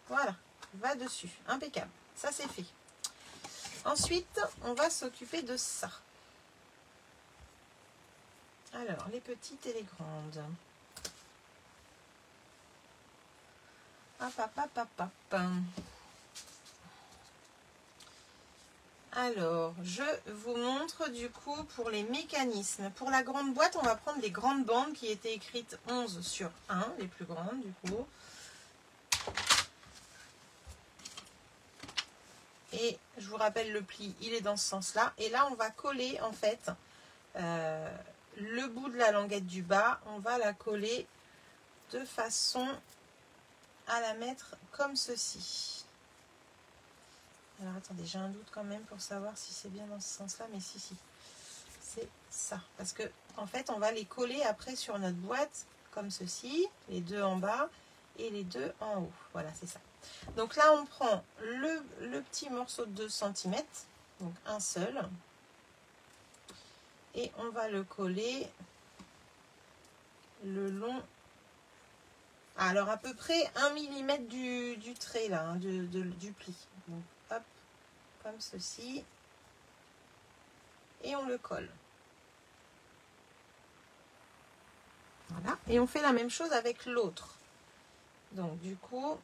Voilà, va dessus, impeccable, ça c'est fait. Ensuite, on va s'occuper de ça. Alors, les petites et les grandes. Hop, hop, hop, hop, hop. Alors, je vous montre du coup pour les mécanismes. Pour la grande boîte, on va prendre les grandes bandes qui étaient écrites 11 sur 1, les plus grandes du coup. Et je vous rappelle le pli, il est dans ce sens-là. Et là, on va coller en fait le bout de la languette du bas. On va la coller de façon à la mettre comme ceci. Alors attendez, j'ai un doute quand même pour savoir si c'est bien dans ce sens-là, mais si, c'est ça. Parce que en fait, on va les coller après sur notre boîte comme ceci, les deux en bas et les deux en haut. Voilà, c'est ça. Donc là, on prend le petit morceau de 2 cm, donc un seul, et on va le coller le long. Alors à peu près 1 mm du trait là, hein, du pli. Donc hop, comme ceci. Et on le colle. Voilà. Et on fait la même chose avec l'autre. Donc du coup,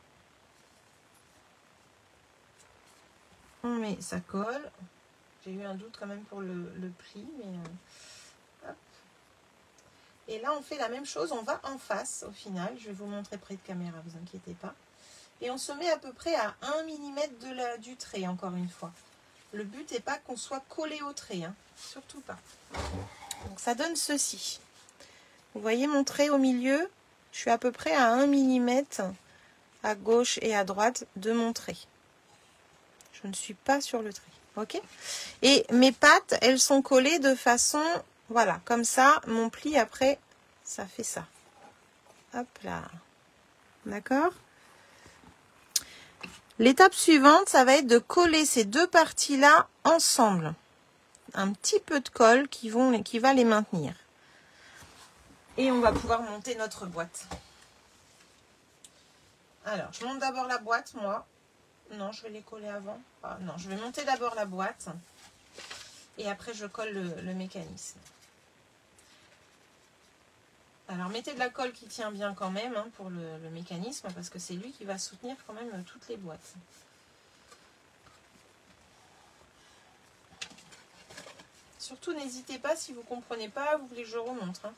on met, ça colle. J'ai eu un doute quand même pour le pli, mais hop. Et là, on fait la même chose. On va en face au final. Je vais vous montrer près de caméra, vous inquiétez pas. Et on se met à peu près à 1 mm du trait, encore une fois. Le but n'est pas qu'on soit collé au trait, hein. Surtout pas. Donc ça donne ceci. Vous voyez mon trait au milieu? Je suis à peu près à 1 mm à gauche et à droite de mon trait. Je ne suis pas sur le trait. Ok? Et mes pattes, elles sont collées de façon, voilà, comme ça. Mon pli après, ça fait ça. Hop là. D'accord? L'étape suivante, ça va être de coller ces deux parties-là ensemble. Un petit peu de colle qui va les maintenir. Et on va pouvoir monter notre boîte. Alors, je monte d'abord la boîte, moi. Non, je vais les coller avant. Ah, non, je vais monter d'abord la boîte. Et après, je colle le mécanisme. Alors, mettez de la colle qui tient bien quand même, hein, pour le mécanisme, parce que c'est lui qui va soutenir quand même toutes les boîtes. Surtout, n'hésitez pas, si vous ne comprenez pas, vous voulez que je remontre. Hein.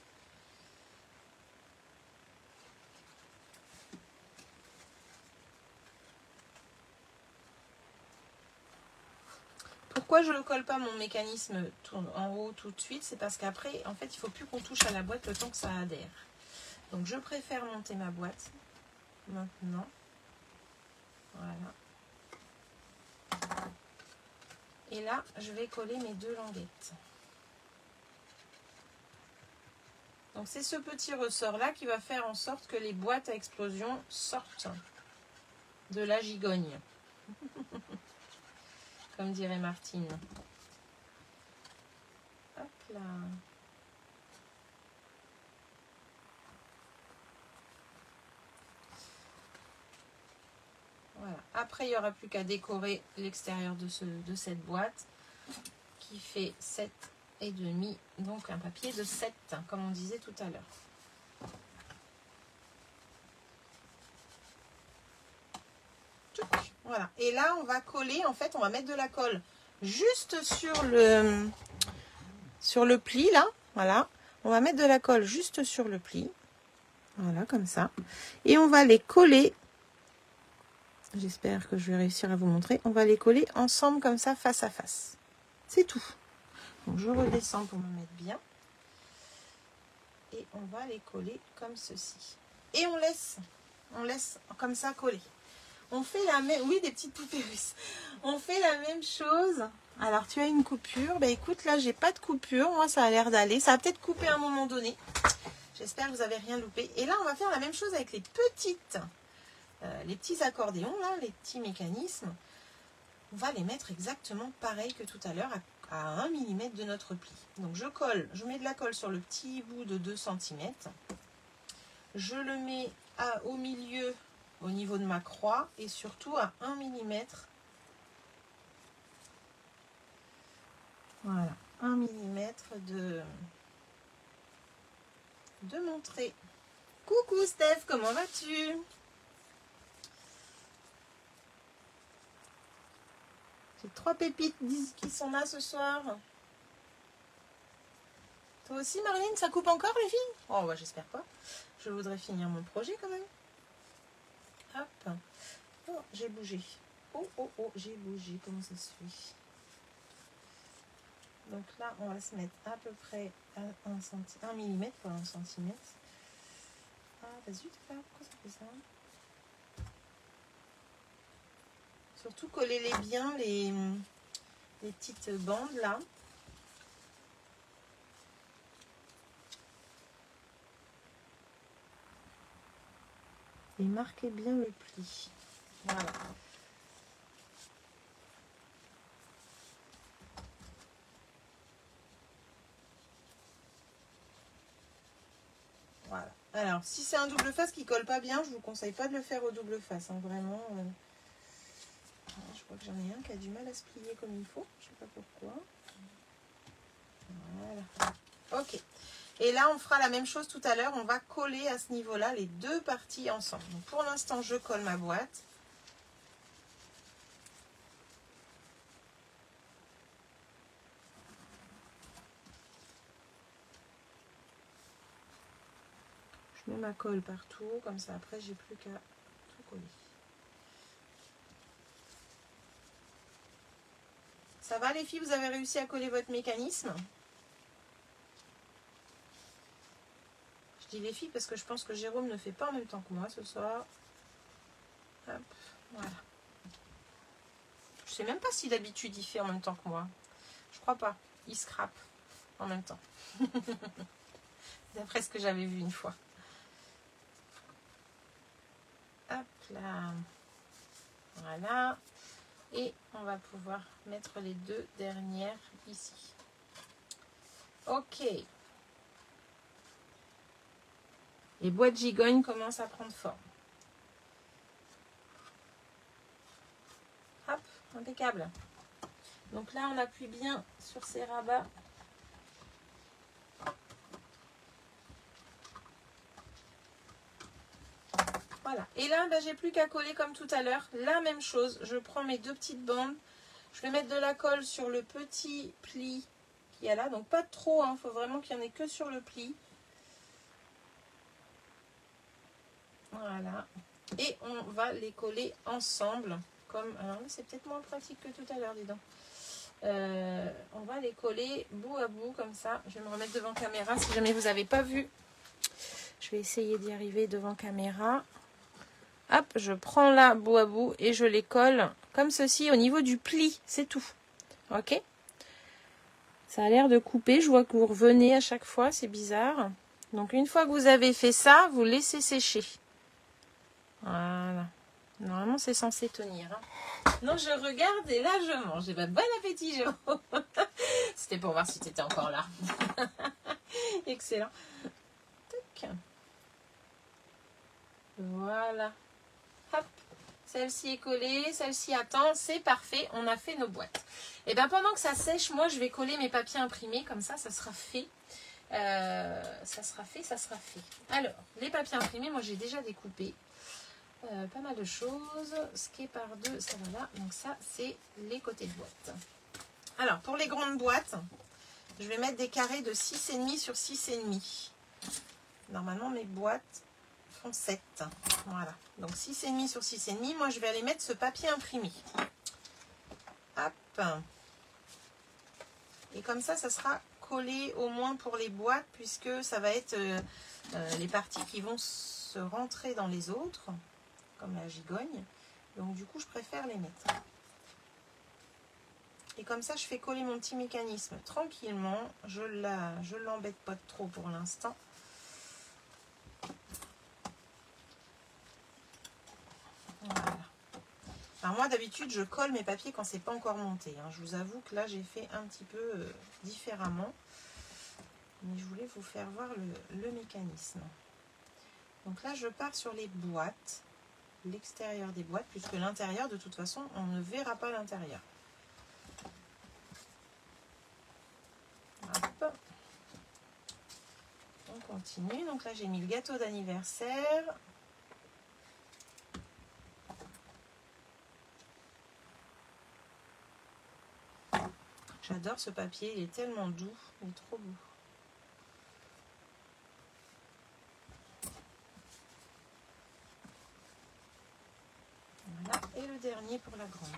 Pourquoi je ne colle pas mon mécanisme en haut tout de suite? C'est parce qu'après, en fait, il ne faut plus qu'on touche à la boîte le temps que ça adhère. Donc, je préfère monter ma boîte maintenant. Voilà. Et là, je vais coller mes deux languettes. Donc, c'est ce petit ressort-là qui va faire en sorte que les boîtes à explosion sortent de la gigogne. Comme dirait Martine. Hop là. après, il n'y aura plus qu'à décorer l'extérieur de cette boîte qui fait 7,5. Donc, un papier de 7, comme on disait tout à l'heure. Voilà. Et là, on va coller. En fait, on va mettre de la colle juste sur le pli, là. Voilà. On va mettre de la colle juste sur le pli. Voilà, comme ça. Et on va les coller. J'espère que je vais réussir à vous montrer. On va les coller ensemble comme ça, face à face. C'est tout. Donc, je redescends pour me mettre bien. Et on va les coller comme ceci. Et on laisse comme ça coller. On fait la même... Oui, des petites poupées russes. On fait la même chose. Alors, tu as une coupure. Bah, écoute, là, j'ai pas de coupure. Moi, ça a l'air d'aller. Ça va peut-être couper à un moment donné. J'espère que vous n'avez rien loupé. Et là, on va faire la même chose avec les petits accordéons, là, les petits mécanismes. On va les mettre exactement pareil que tout à l'heure, à 1 mm de notre pli. Donc, je mets de la colle sur le petit bout de 2 cm. Je le mets au milieu, au niveau de ma croix, et surtout à 1 mm. Voilà, 1 mm de mon trait. Coucou Steph, comment vas-tu? J'ai 3 pépites qui sont là ce soir. Toi aussi Marlene, ça coupe encore les filles? Oh bah j'espère pas. Je voudrais finir mon projet quand même. Hop. Oh, j'ai bougé. Oh, j'ai bougé. Comment ça se fait? Donc là, on va se mettre à peu près à 1 mm, pas 1 cm. Ah, bah zut, pourquoi ça fait ça? Surtout collez-les bien, les petites bandes là. Et marquez bien le pli. Voilà. Voilà. Alors, si c'est un double face qui colle pas bien, je vous conseille pas de le faire au double face. Hein, vraiment. Je crois que j'en ai un qui a du mal à se plier comme il faut. Je sais pas pourquoi. Voilà. Ok. Et là, on fera la même chose tout à l'heure. On va coller à ce niveau-là les deux parties ensemble. Donc, pour l'instant, je colle ma boîte. Je mets ma colle partout. Comme ça, après, j'ai plus qu'à tout coller. Ça va les filles? Vous avez réussi à coller votre mécanisme? Je dis les filles parce que je pense que Jérôme ne fait pas en même temps que moi ce soir. Hop, voilà. Je sais même pas si d'habitude il fait en même temps que moi. Je crois pas. Il scrape en même temps. D'après ce que j'avais vu une fois. Hop là. Voilà. Et on va pouvoir mettre les deux dernières ici. Ok. Les boîtes gigognes commencent à prendre forme. Hop, impeccable. Donc là, on appuie bien sur ces rabats. Voilà. Et là, j'ai plus qu'à coller comme tout à l'heure. La même chose. Je prends mes deux petites bandes. Je vais mettre de la colle sur le petit pli qu'il y a là. Donc pas trop, hein. Faut vraiment qu'il n'y en ait que sur le pli. Voilà. Et on va les coller ensemble. Comme, alors là, c'est peut-être moins pratique que tout à l'heure, dis donc. On va les coller bout à bout comme ça. Je vais me remettre devant caméra si jamais vous n'avez pas vu. Je vais essayer d'y arriver devant caméra. Hop, je prends là bout à bout et je les colle comme ceci au niveau du pli. C'est tout. Ok? Ça a l'air de couper. Je vois que vous revenez à chaque fois. C'est bizarre. Donc une fois que vous avez fait ça, vous laissez sécher. Voilà. Normalement, c'est censé tenir. Hein. Non, je regarde et là, je mange. Et ben, bon appétit, Jérôme. C'était pour voir si tu étais encore là. Excellent. Tac. Voilà. Hop. Celle-ci est collée, celle-ci attend, c'est parfait, on a fait nos boîtes. Et bien pendant que ça sèche, moi je vais coller mes papiers imprimés, comme ça sera fait. Ça sera fait. Alors, les papiers imprimés, moi j'ai déjà découpé pas mal de choses. Ce qui est par deux, ça va là. Donc ça, c'est les côtés de boîte. Alors, pour les grandes boîtes, je vais mettre des carrés de 6,5 sur 6,5. Normalement, mes boîtes font 7. Voilà. Donc 6,5 sur 6,5. Moi, je vais aller mettre ce papier imprimé. Hop. Et comme ça sera collé au moins pour les boîtes, puisque ça va être les parties qui vont se rentrer dans les autres, comme la gigogne. Donc du coup, je préfère les mettre. Et comme ça, je fais coller mon petit mécanisme tranquillement. Je l'embête pas trop pour l'instant. Voilà. Alors moi, d'habitude, je colle mes papiers quand c'est pas encore monté. Hein. Je vous avoue que là, j'ai fait un petit peu différemment. Mais je voulais vous faire voir le mécanisme. Donc là, je pars sur les boîtes. L'extérieur des boîtes, puisque l'intérieur, de toute façon, on ne verra pas l'intérieur. Hop. On continue. Donc là, j'ai mis le gâteau d'anniversaire. J'adore ce papier, il est tellement doux, il est trop beau. Voilà, et le dernier pour la grande.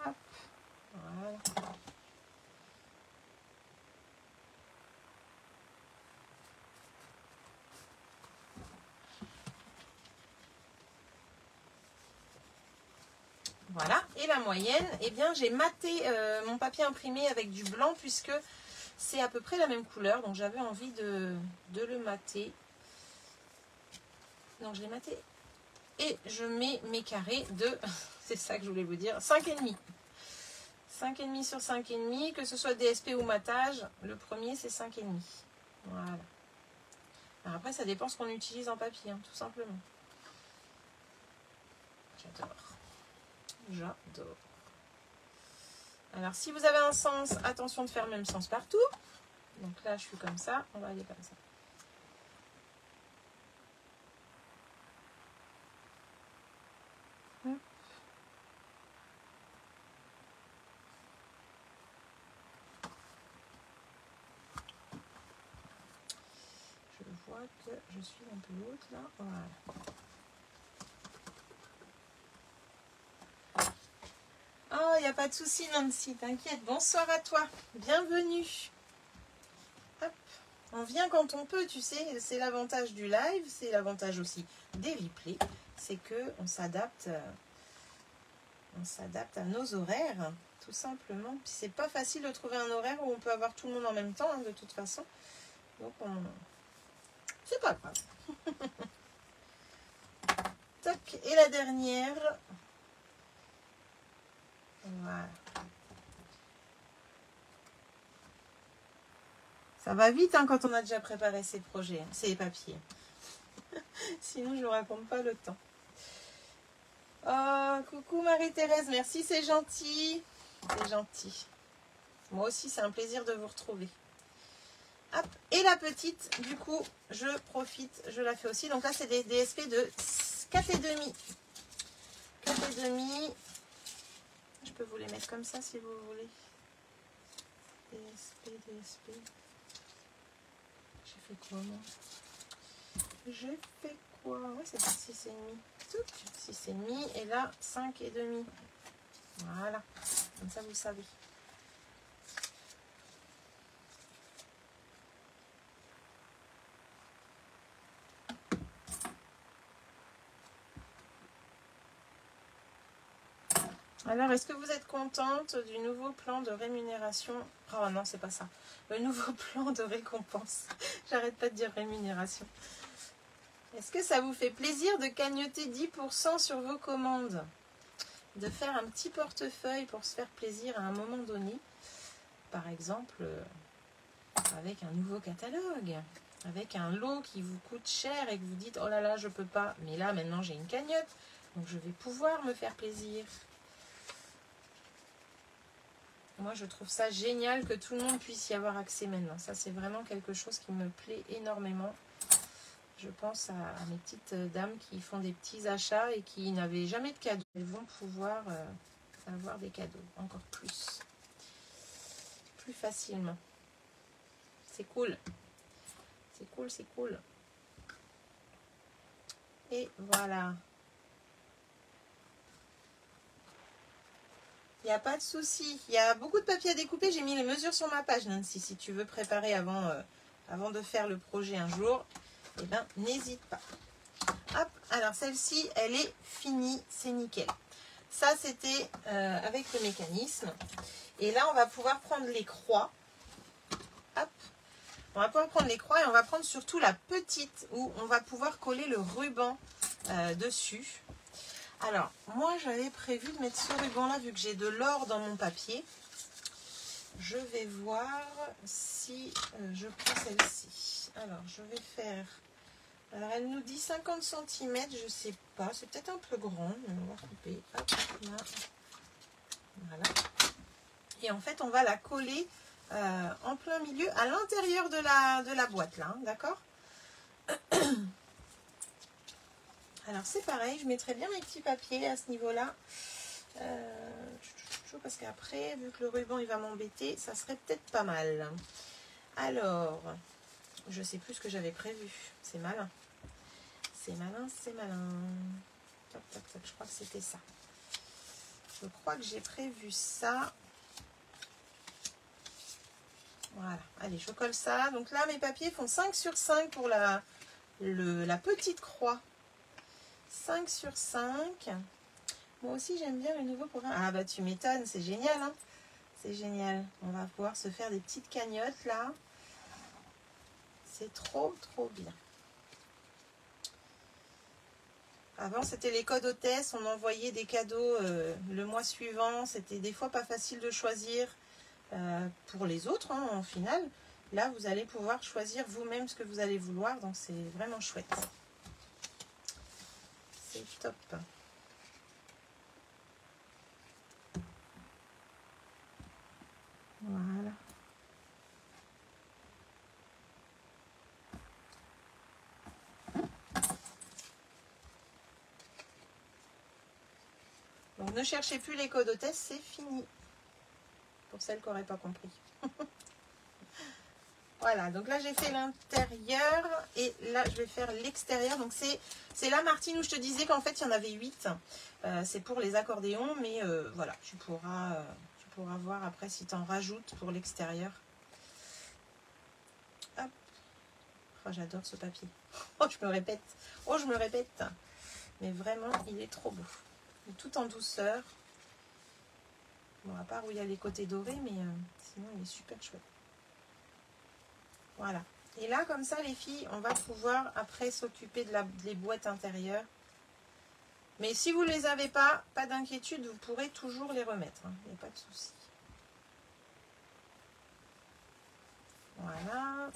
Hop, voilà. Voilà, et la moyenne, eh bien j'ai maté mon papier imprimé avec du blanc puisque c'est à peu près la même couleur, donc j'avais envie de le mater. Donc je l'ai maté et je mets mes carrés de, c'est ça que je voulais vous dire, 5,5. 5,5 sur 5,5, que ce soit DSP ou matage, le premier c'est 5,5. Voilà. Alors après ça dépend ce qu'on utilise en papier, hein, tout simplement. J'adore. J'adore. Alors, si vous avez un sens, attention de faire le même sens partout. Donc là, je suis comme ça. On va aller comme ça. Hop. Je vois que je suis un peu haute là. Voilà. Oh, il n'y a pas de souci, Nancy, t'inquiète. Bonsoir à toi. Bienvenue. Hop. On vient quand on peut, tu sais. C'est l'avantage du live. C'est l'avantage aussi des replays. C'est qu'on s'adapte. On s'adapte à nos horaires, tout simplement. Puis c'est pas facile de trouver un horaire où on peut avoir tout le monde en même temps, hein, de toute façon. Donc, c'est pas grave. Toc. Et la dernière. Voilà. Ça va vite hein, quand on a déjà préparé ses projets, hein, ses papiers. Sinon, je ne vous raconte pas le temps. Oh, coucou Marie-Thérèse, merci, c'est gentil. C'est gentil. Moi aussi, c'est un plaisir de vous retrouver. Hop. Et la petite, du coup, je profite, je la fais aussi. Donc là, c'est des DSP de 4,5. 4,5. Je peux vous les mettre comme ça si vous voulez. DSP. J'ai fait quoi, moi? J'ai fait quoi? Ouais, c'est 6,5. 6,5. Et là, 5,5. Voilà. Comme ça, vous savez. Alors, est-ce que vous êtes contente du nouveau plan de rémunération? Oh non, c'est pas ça. Le nouveau plan de récompense. J'arrête pas de dire rémunération. Est-ce que ça vous fait plaisir de cagnotter 10% sur vos commandes? De faire un petit portefeuille pour se faire plaisir à un moment donné? Par exemple, avec un nouveau catalogue, avec un lot qui vous coûte cher et que vous dites oh là là je peux pas, mais là maintenant j'ai une cagnotte donc je vais pouvoir me faire plaisir. Moi je trouve ça génial que tout le monde puisse y avoir accès maintenant, ça c'est vraiment quelque chose qui me plaît énormément. Je pense à mes petites dames qui font des petits achats et qui n'avaient jamais de cadeaux, elles vont pouvoir avoir des cadeaux encore plus facilement. C'est cool. C'est cool, c'est cool. Et voilà. Il n'y a pas de souci. Il y a beaucoup de papier à découper. J'ai mis les mesures sur ma page, Nancy. Si tu veux préparer avant de faire le projet un jour, eh ben, n'hésite pas. Hop, alors celle-ci, elle est finie. C'est nickel. Ça, c'était avec le mécanisme. Et là, on va pouvoir prendre les croix. Hop. On va pouvoir prendre les croix et on va prendre surtout la petite où on va pouvoir coller le ruban dessus. Alors, moi j'avais prévu de mettre ce ruban là vu que j'ai de l'or dans mon papier. Je vais voir si je prends celle-ci. Alors, je vais faire... Alors, elle nous dit 50 cm, je sais pas. C'est peut-être un peu grand, mais on va couper. Hop, là. Voilà. Et en fait, on va la coller en plein milieu, à l'intérieur de la boîte, là, hein, d'accord? Alors, c'est pareil, je mettrai bien mes petits papiers à ce niveau-là. Parce qu'après, vu que le ruban, il va m'embêter, ça serait peut-être pas mal. Alors, je sais plus ce que j'avais prévu. C'est malin. C'est malin, c'est malin. Toc, toc, toc, je crois que c'était ça. Je crois que j'ai prévu ça. Voilà, allez, je colle ça. Donc là, mes papiers font 5 sur 5 pour la petite croix. 5 sur 5. Moi aussi, j'aime bien le nouveau programme. Ah bah, tu m'étonnes, c'est génial, hein. C'est génial. On va pouvoir se faire des petites cagnottes, là. C'est trop, trop bien. Avant, c'était les codes hôtesses. On envoyait des cadeaux le mois suivant. C'était des fois pas facile de choisir. Pour les autres, hein, en final, là vous allez pouvoir choisir vous-même ce que vous allez vouloir, donc c'est vraiment chouette, c'est top. Voilà. Donc ne cherchez plus les codes hôtesses, c'est fini. Pour celles qui n'auraient pas compris. Voilà, donc là j'ai fait l'intérieur et là je vais faire l'extérieur. Donc c'est là, Martine, où je te disais qu'en fait il y en avait 8. C'est pour les accordéons, mais voilà, tu pourras voir après si tu en rajoutes pour l'extérieur. Hop. Oh, j'adore ce papier. Oh, je me répète. Oh, je me répète. Mais vraiment, il est trop beau. Il est tout en douceur. Bon, à part où il y a les côtés dorés, mais sinon il est super chouette. Voilà. Et là, comme ça, les filles, on va pouvoir après s'occuper des boîtes intérieures. Mais si vous ne les avez pas d'inquiétude, vous pourrez toujours les remettre. Hein. Il n'y a pas de souci. Voilà.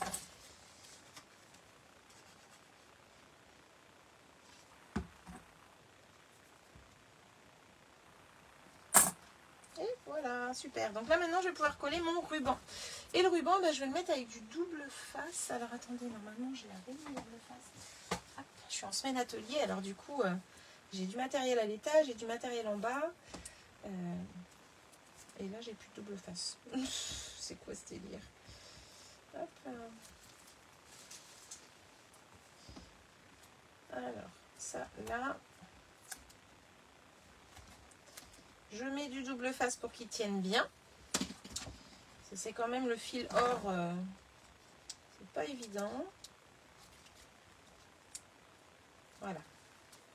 Et voilà, super. Donc là, maintenant, je vais pouvoir coller mon ruban. Et le ruban, bah, je vais le mettre avec du double face. Alors, attendez, normalement, je l'avais mis double face. Hop, je suis en semaine atelier, alors du coup, j'ai du matériel à l'étage et du matériel en bas. Et là, j'ai plus de double face. C'est quoi ce délire? Hop. Alors, ça, là. Je mets du double face pour qu'il tienne bien. C'est quand même le fil or. C'est pas évident. Voilà.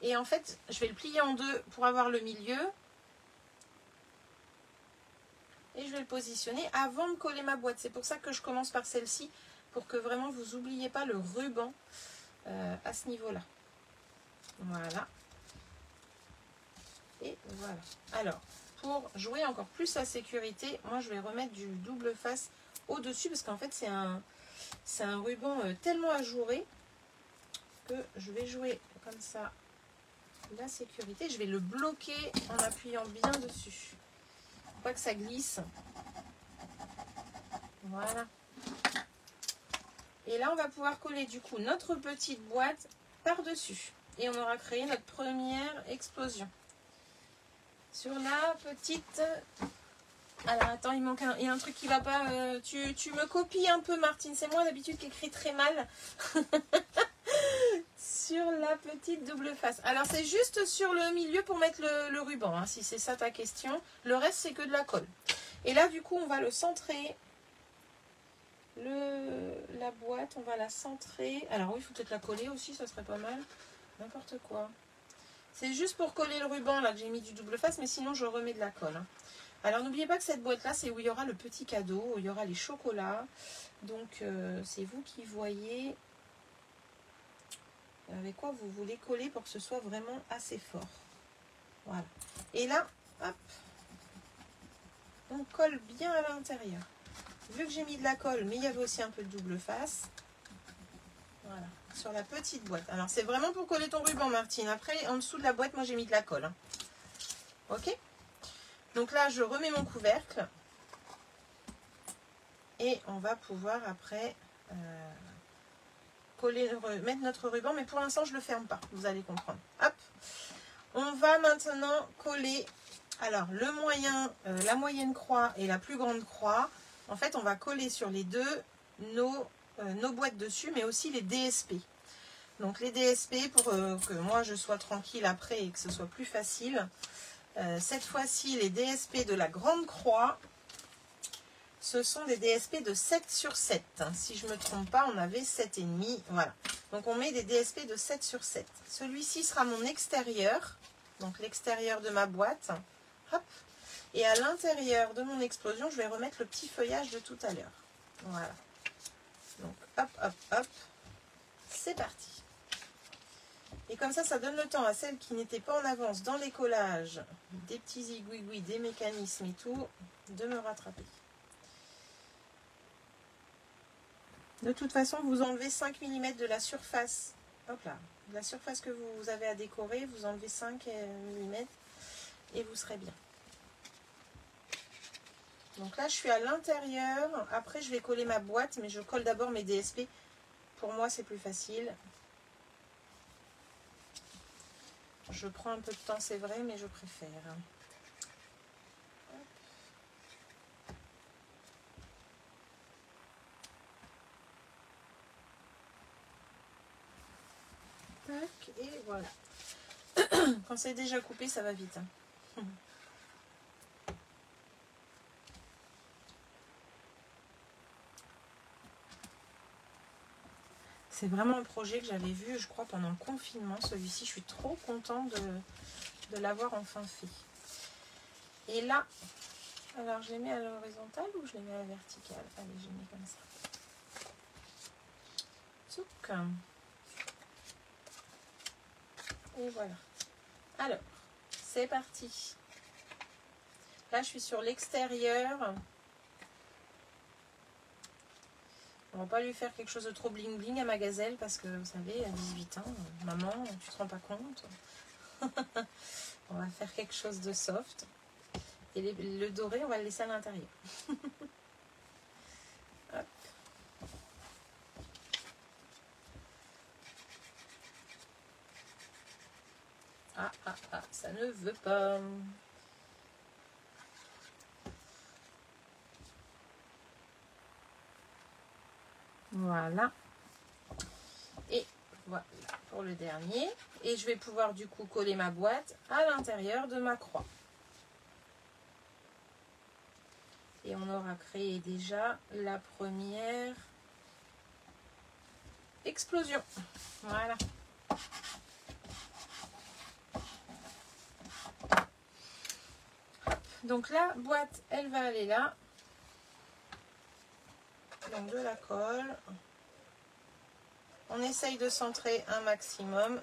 Et en fait, je vais le plier en deux pour avoir le milieu. Et je vais le positionner avant de coller ma boîte. C'est pour ça que je commence par celle-ci, pour que vraiment vous n'oubliez pas le ruban à ce niveau-là. Voilà. Et voilà. Alors, pour jouer encore plus la sécurité, moi je vais remettre du double face au-dessus parce qu'en fait c'est un ruban tellement ajouré que je vais jouer comme ça la sécurité. Je vais le bloquer en appuyant bien dessus. Faut pas que ça glisse. Voilà. Et là, on va pouvoir coller du coup notre petite boîte par-dessus. Et on aura créé notre première explosion. Sur la petite... Alors attends, il y a un truc qui va pas... Tu me copies un peu, Martine. C'est moi d'habitude qui écris très mal. Sur la petite double face. Alors c'est juste sur le milieu pour mettre le ruban, hein, si c'est ça ta question. Le reste c'est que de la colle. Et là du coup on va le centrer. La boîte, on va la centrer. Alors oui, il faut peut-être la coller aussi, ça serait pas mal. N'importe quoi. C'est juste pour coller le ruban là que j'ai mis du double face, mais sinon je remets de la colle. Hein. Alors n'oubliez pas que cette boîte là, c'est où il y aura le petit cadeau, où il y aura les chocolats. Donc c'est vous qui voyez avec quoi vous voulez coller pour que ce soit vraiment assez fort. Voilà. Et là, hop, on colle bien à l'intérieur. Vu que j'ai mis de la colle, mais il y avait aussi un peu de double face. Voilà, sur la petite boîte. Alors, c'est vraiment pour coller ton ruban, Martine. Après, en dessous de la boîte, moi, j'ai mis de la colle. Hein. Ok? Donc là, je remets mon couvercle. Et on va pouvoir, après, mettre notre ruban. Mais pour l'instant, je ne le ferme pas. Vous allez comprendre. Hop! On va maintenant coller... Alors, le moyen, la moyenne croix et la plus grande croix... En fait, on va coller sur les deux nos boîtes dessus, mais aussi les DSP. Donc les DSP, pour que moi je sois tranquille après et que ce soit plus facile. Cette fois-ci, les DSP de la grande croix, ce sont des DSP de 7 sur 7. Si je ne me trompe pas, on avait 7,5. Voilà. Donc on met des DSP de 7 sur 7. Celui-ci sera mon extérieur, donc l'extérieur de ma boîte. Hop. Et à l'intérieur de mon explosion, je vais remettre le petit feuillage de tout à l'heure. Voilà. Donc, hop, hop, hop. C'est parti. Et comme ça, ça donne le temps à celles qui n'étaient pas en avance dans les collages, des petits zigouigouis, des mécanismes et tout, de me rattraper. De toute façon, vous enlevez 5 mm de la surface. Hop là. De la surface que vous avez à décorer, vous enlevez 5 mm et vous serez bien. Donc là, je suis à l'intérieur. Après, je vais coller ma boîte, mais je colle d'abord mes DSP. Pour moi, c'est plus facile. Je prends un peu de temps, c'est vrai, mais je préfère. Tac, et voilà. Quand c'est déjà coupé, ça va vite. Hein. C'est vraiment un projet que j'avais vu, je crois, pendant le confinement. Celui-ci, je suis trop contente de l'avoir enfin fait. Et là, alors je les mets à l'horizontale ou je les mets à la verticale? Allez, je les mets comme ça. Tchouk. Et voilà. Alors, c'est parti. Là, je suis sur l'extérieur. On va pas lui faire quelque chose de trop bling bling à ma gazelle parce que vous savez, à 18 ans, maman, tu te rends pas compte. On va faire quelque chose de soft. Et le doré, on va le laisser à l'intérieur. Hop. Ah, ah, ah, ça ne veut pas. Voilà. Et voilà pour le dernier. Et je vais pouvoir du coup coller ma boîte à l'intérieur de ma croix. Et on aura créé déjà la première explosion. Voilà. Hop. Donc la boîte, elle va aller là. Donc de la colle. On essaye de centrer un maximum.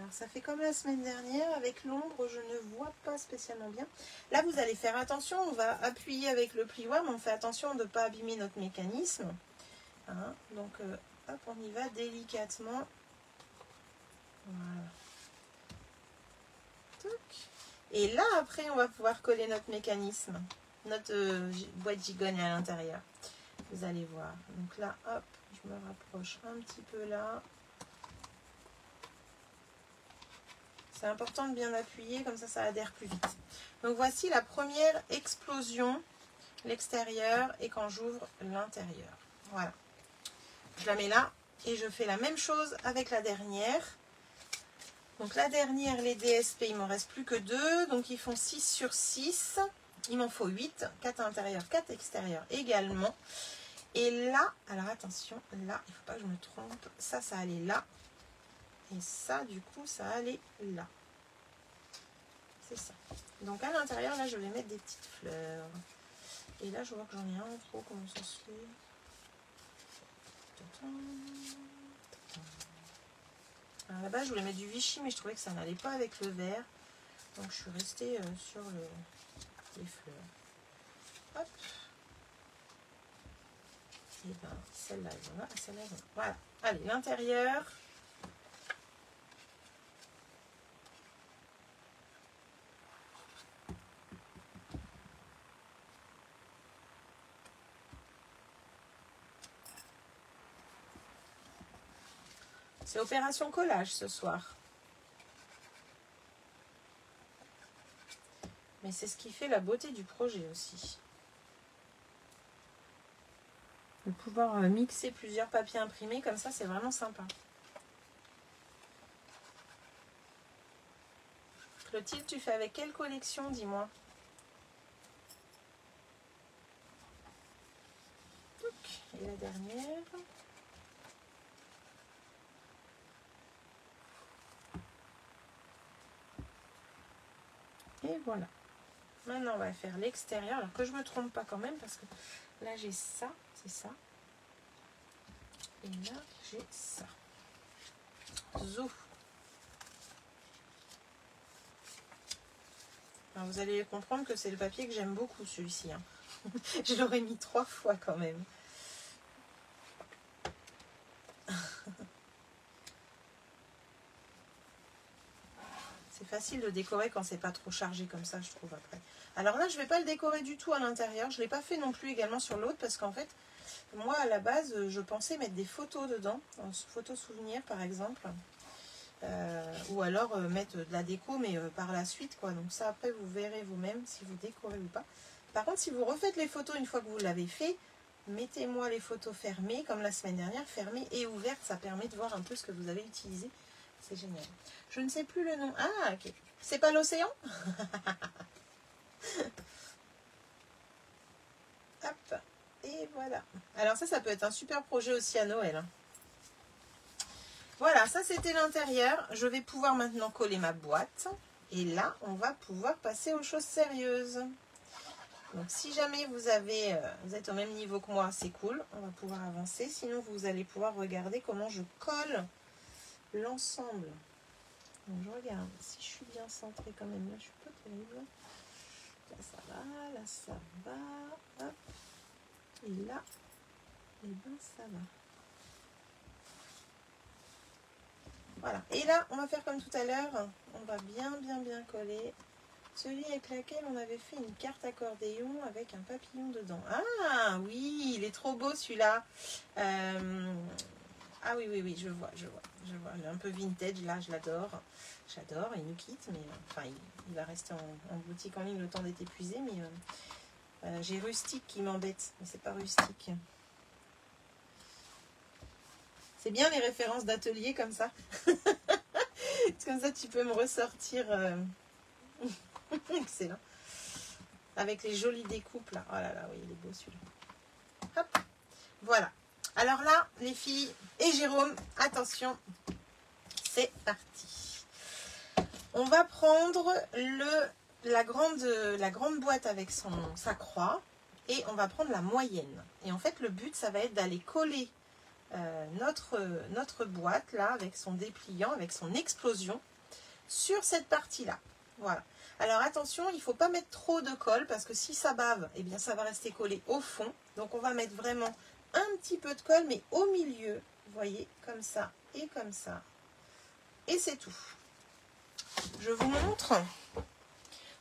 Alors ça fait comme la semaine dernière, avec l'ombre je ne vois pas spécialement bien. Là vous allez faire attention, on va appuyer avec le plioir, mais on fait attention de ne pas abîmer notre mécanisme. Hein, donc hop, on y va délicatement. Voilà. Et là après on va pouvoir coller notre mécanisme, notre boîte gigogne à l'intérieur. Vous allez voir. Donc là hop, je me rapproche un petit peu là. C'est important de bien appuyer, comme ça adhère plus vite. Donc voici la première explosion, l'extérieur, et quand j'ouvre l'intérieur. Voilà. Je la mets là et je fais la même chose avec la dernière. Donc la dernière, les DSP, il ne m'en reste plus que 2. Donc ils font 6 sur 6. Il m'en faut 8. 4 à l'intérieur, 4 extérieurs également. Et là, alors attention, là, il ne faut pas que je me trompe. Ça allait là. Et ça, du coup, ça allait là. C'est ça. Donc à l'intérieur, là, je vais mettre des petites fleurs. Et là, je vois que j'en ai un en trop. Comment ça se fait? Alors là-bas, je voulais mettre du Vichy, mais je trouvais que ça n'allait pas avec le vert. Donc je suis restée sur les fleurs. Hop. Et bien, celle-là, celle-là, voilà. Allez, l'intérieur. C'est opération collage ce soir. Mais c'est ce qui fait la beauté du projet aussi. De pouvoir mixer plusieurs papiers imprimés, comme ça, c'est vraiment sympa. Clotilde, tu fais avec quelle collection, dis-moi? Et la dernière. Et voilà. Maintenant, on va faire l'extérieur. Alors que je ne me trompe pas quand même, parce que là, j'ai ça, c'est ça. Et là, j'ai ça. Zou. Alors, vous allez comprendre que c'est le papier que j'aime beaucoup, celui-ci. Hein. Je l'aurais mis 3 fois quand même. C'est facile de décorer quand c'est pas trop chargé comme ça, je trouve, après. Alors là, je vais pas le décorer du tout à l'intérieur. Je l'ai pas fait non plus également sur l'autre parce qu'en fait, moi, à la base, je pensais mettre des photos dedans, photos souvenirs par exemple. Ou alors mettre de la déco, mais par la suite, quoi. Donc ça, après, vous verrez vous-même si vous décorez ou pas. Par contre, si vous refaites les photos une fois que vous l'avez fait, mettez-moi les photos fermées, comme la semaine dernière, fermées et ouvertes. Ça permet de voir un peu ce que vous avez utilisé. C'est génial. Je ne sais plus le nom. Ah, ok. C'est pas l'océan? Hop. Et voilà. Alors ça peut être un super projet aussi à Noël. Hein. Voilà, ça c'était l'intérieur. Je vais pouvoir maintenant coller ma boîte. Et là, on va pouvoir passer aux choses sérieuses. Donc si jamais vous êtes au même niveau que moi, c'est cool. On va pouvoir avancer. Sinon, vous allez pouvoir regarder comment je colle l'ensemble. Donc je regarde si je suis bien centrée quand même. Là, je suis pas terrible. Là, ça va. Là, ça va. Hop. Et là, et ben ça va. Voilà. Et là, on va faire comme tout à l'heure. On va bien coller. Celui avec lequel on avait fait une carte accordéon avec un papillon dedans. Ah oui, il est trop beau celui-là. Ah oui, je vois. Il est un peu vintage, là, je l'adore. J'adore, il nous quitte, mais enfin, il va rester en boutique en ligne le temps d'être épuisé, mais j'ai rustique qui m'embête, mais c'est pas rustique. C'est bien les références d'atelier comme ça. Comme ça, tu peux me ressortir. Excellent. Avec les jolies découpes là. Oh là là, oui, il est beau celui-là. Hop. Voilà. Alors là, les filles et Jérôme, attention, c'est parti. On va prendre la grande boîte avec sa croix et on va prendre la moyenne. Et en fait, le but, ça va être d'aller coller notre boîte là avec son dépliant, avec son explosion. sur cette partie-là. Voilà. Alors attention, il ne faut pas mettre trop de colle parce que si ça bave, eh bien ça va rester collé au fond. Donc on va mettre vraiment un petit peu de colle, mais au milieu, vous voyez, comme ça et comme ça. Et c'est tout. Je vous montre.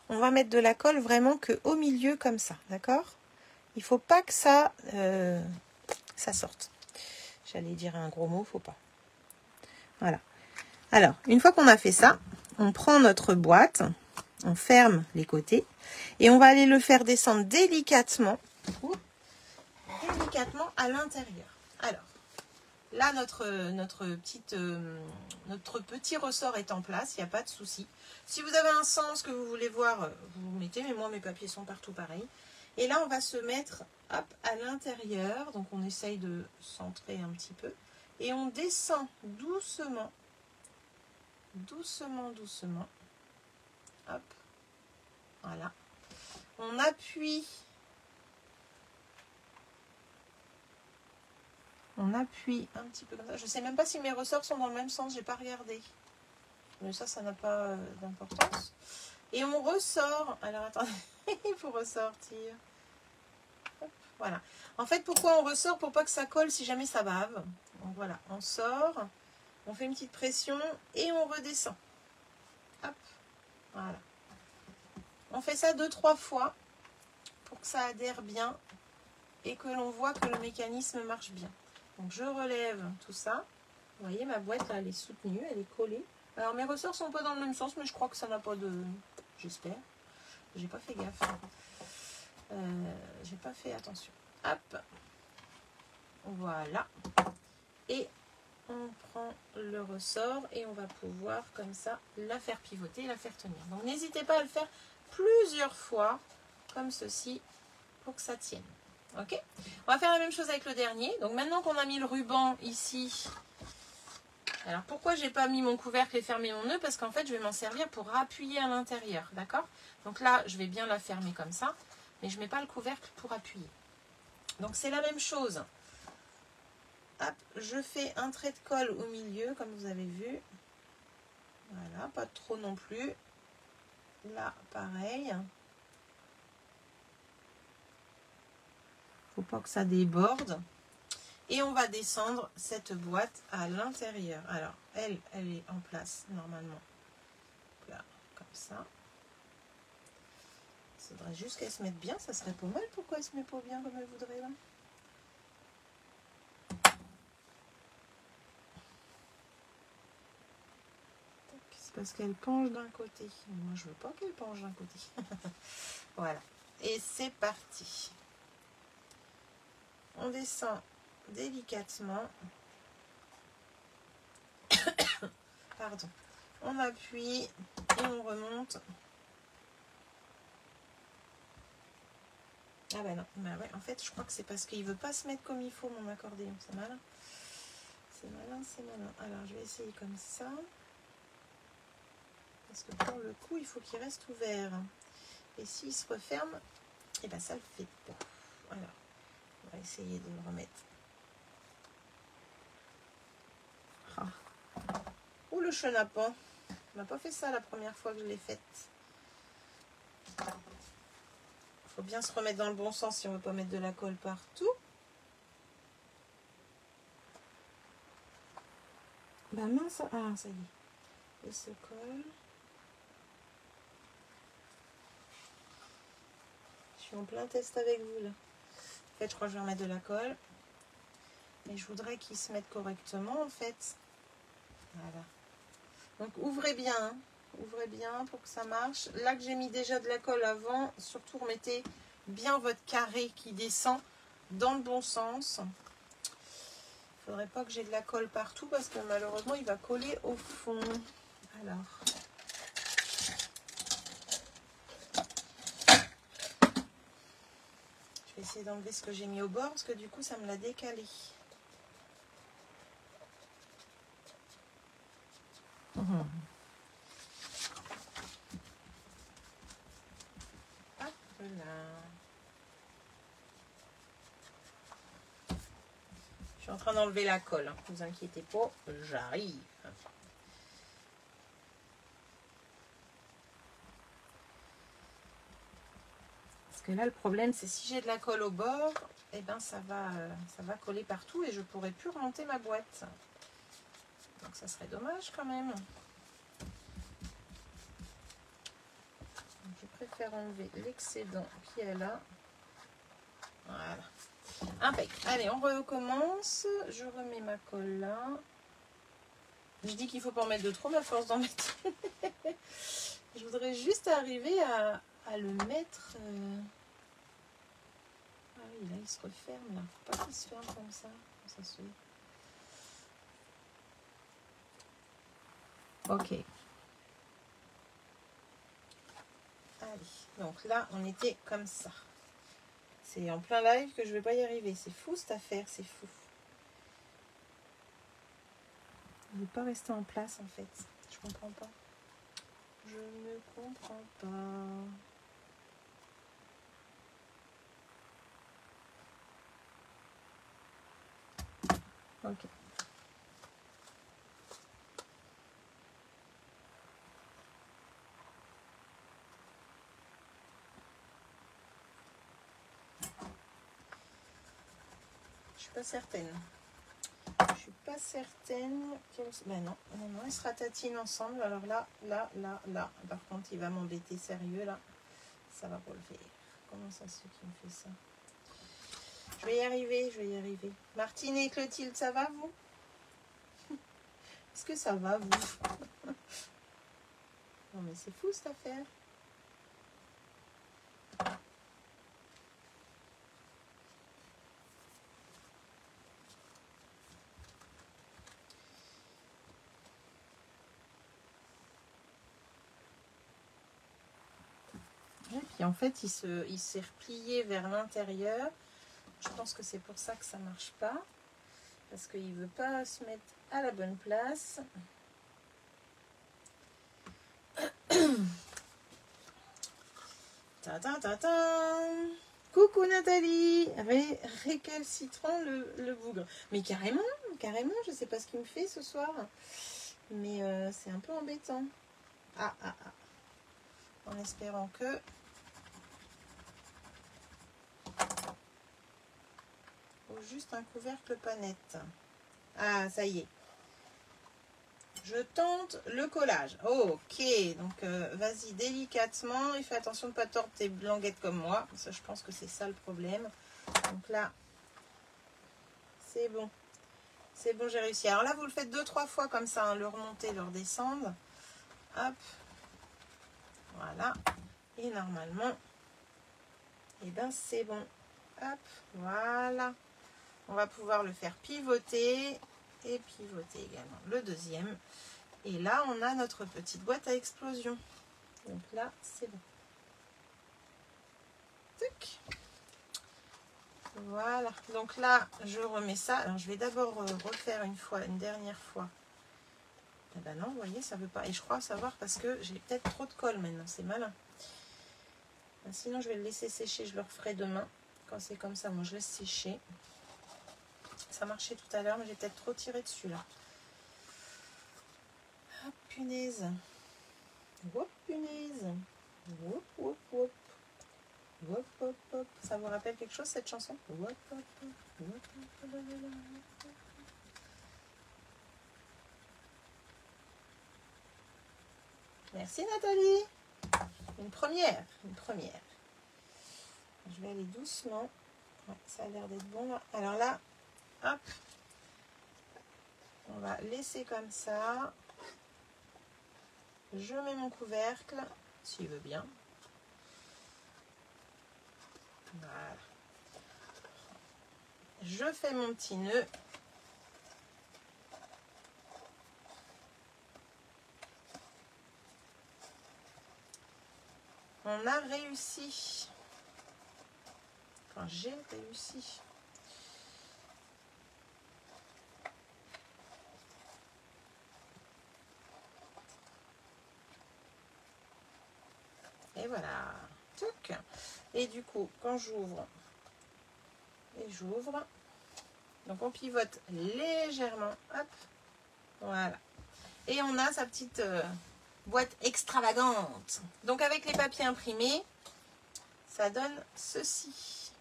On va mettre de la colle vraiment que au milieu comme ça, d'accord? Il ne faut pas que ça sorte. J'allais dire un gros mot, faut pas. Voilà. Alors, une fois qu'on a fait ça, on prend notre boîte, on ferme les côtés et on va aller le faire descendre délicatement, à l'intérieur. Alors, là, notre petit ressort est en place, il n'y a pas de souci. Si vous avez un sens que vous voulez voir, vous mettez, mais moi, mes papiers sont partout pareil. Et là, on va se mettre hop, à l'intérieur. Donc, on essaye de centrer un petit peu. Et on descend doucement. Doucement, doucement. Hop. Voilà. On appuie. On appuie un petit peu comme ça. Je ne sais même pas si mes ressorts sont dans le même sens. Je n'ai pas regardé. Mais ça n'a pas d'importance. Et on ressort. Alors, attendez. Il faut ressortir. Hop, voilà. En fait, pourquoi on ressort? Pour pas que ça colle si jamais ça bave. Donc voilà, on sort. On fait une petite pression et on redescend. Hop, voilà. On fait ça 2-3 fois pour que ça adhère bien et que l'on voit que le mécanisme marche bien. Donc je relève tout ça. Vous voyez, ma boîte là, elle est soutenue, elle est collée. Alors mes ressorts sont pas dans le même sens, mais je crois que ça n'a pas de... J'espère. J'ai pas fait gaffe. J'ai pas fait attention. Hop. Voilà. Et on prend le ressort et on va pouvoir comme ça la faire pivoter, la faire tenir. Donc n'hésitez pas à le faire plusieurs fois comme ceci pour que ça tienne. Ok? On va faire la même chose avec le dernier. Donc maintenant qu'on a mis le ruban ici, alors pourquoi j'ai pas mis mon couvercle et fermé mon nœud? Parce qu'en fait je vais m'en servir pour appuyer à l'intérieur. D'accord? Donc là je vais bien la fermer comme ça, mais je mets pas le couvercle pour appuyer. Donc c'est la même chose. Hop, je fais un trait de colle au milieu, comme vous avez vu. Voilà, pas trop non plus. Là, pareil. Faut pas que ça déborde. Et on va descendre cette boîte à l'intérieur. Alors, elle est en place normalement. Là, comme ça. Il faudrait juste qu'elle se mette bien. Ça serait pas mal. Pourquoi elle se met pas bien comme elle voudrait là? C'est parce qu'elle penche d'un côté. Moi, je veux pas qu'elle penche d'un côté. Voilà. Et c'est parti. On descend délicatement. Pardon. On appuie et on remonte. Ah ben non, bah ouais, en fait je crois que c'est parce qu'il veut pas se mettre comme il faut mon accordéon, c'est malin. C'est malin, c'est malin. Alors je vais essayer comme ça. Parce que pour le coup il faut qu'il reste ouvert. Et s'il se referme, et ben ça le fait pas. Alors, on va essayer de le remettre. Ah. Ouh le chenapan. On n'a pas fait ça la première fois que je l'ai faite. Faut bien se remettre dans le bon sens si on ne veut pas mettre de la colle partout. Bah mince, ah ça y est. Il se colle. Je suis en plein test avec vous là. En fait, je crois que je vais remettre de la colle. Mais je voudrais qu'il se mette correctement en fait. Voilà. Donc ouvrez bien. Hein. Ouvrez bien pour que ça marche. Là que j'ai mis déjà de la colle avant, surtout remettez bien votre carré qui descend dans le bon sens. Il ne faudrait pas que j'ai de la colle partout parce que malheureusement il va coller au fond. Alors. Je vais essayer d'enlever ce que j'ai mis au bord parce que du coup ça me l'a décalé. Hop là. Je suis en train d'enlever la colle, hein. Ne vous inquiétez pas, j'arrive. que là, le problème, c'est si j'ai de la colle au bord, eh ben, ça va coller partout et je pourrai plus remonter ma boîte. Donc, ça serait dommage quand même. Donc, je préfère enlever l'excédent qu'il y a là. Voilà. Impeccable. Allez, on recommence. Je remets ma colle là. Je dis qu'il ne faut pas en mettre de trop, mais à force d'en mettre. Je voudrais juste arriver à le mettre. Ah oui, là, il se referme. Là. Faut pas qu'il se ferme comme ça. Ça se fait. Ok. Allez. Donc là, on était comme ça. C'est en plein live que je ne vais pas y arriver. C'est fou cette affaire, c'est fou. Il ne veut pas rester en place en fait. Je comprends pas. Je ne comprends pas. Ok. Je suis pas certaine. Je suis pas certaine. Ben non, non, non, ils se ratatinent ensemble. Alors là. Par contre, il va m'embêter sérieux là. Ça va pas le faire. Comment ça se fait qu'il me fait ça? Je vais y arriver, je vais y arriver. Martine et Clotilde, ça va vous? Est-ce que ça va vous? Non mais c'est fou cette affaire. Et puis en fait, il s'est replié vers l'intérieur. Je pense que c'est pour ça que ça ne marche pas. Parce qu'il ne veut pas se mettre à la bonne place. Coucou Nathalie, récalcitrant le bougre. Mais carrément, je ne sais pas ce qu'il me fait ce soir. Mais c'est un peu embêtant. En espérant que... Ou juste un couvercle pas net. Ah, ça y est. Je tente le collage. Ok, donc vas-y délicatement et fais attention de ne pas tordre tes languettes comme moi. Ça, je pense que c'est ça le problème. Donc là, c'est bon. C'est bon, j'ai réussi. Alors là, vous le faites 2-3 fois comme ça, hein, le remonter, le redescendre. Hop. Voilà. Et normalement, eh ben c'est bon. Hop, voilà. On va pouvoir le faire pivoter et pivoter également le deuxième. Et là, on a notre petite boîte à explosion. Donc là, c'est bon. Tac. Voilà. Donc là, je remets ça. Alors, je vais d'abord refaire une dernière fois. Eh ben non, vous voyez, ça veut pas. Et je crois savoir parce que j'ai peut-être trop de colle maintenant. C'est malin. Sinon, je vais le laisser sécher. Je le referai demain. Quand c'est comme ça, moi, je laisse sécher. Ça marchait tout à l'heure, mais j'ai peut-être trop tiré dessus, là. Ah, punaise. Hop, punaise. Hop, hop, hop. Hop, hop, hop. Ça vous rappelle quelque chose, cette chanson? Hop, hop, hop. Hop, hop, hop. Merci, Nathalie. Une première. Je vais aller doucement. Ouais, ça a l'air d'être bon, là. Alors là, hop. On va laisser comme ça. Je mets mon couvercle, s'il veut bien. Voilà. Je fais mon petit nœud. On a réussi. Enfin, j'ai réussi. Et voilà. Tuc. Et du coup, quand j'ouvre, donc on pivote légèrement. Hop. Voilà. Et on a sa petite boîte extravagante. Donc avec les papiers imprimés, ça donne ceci.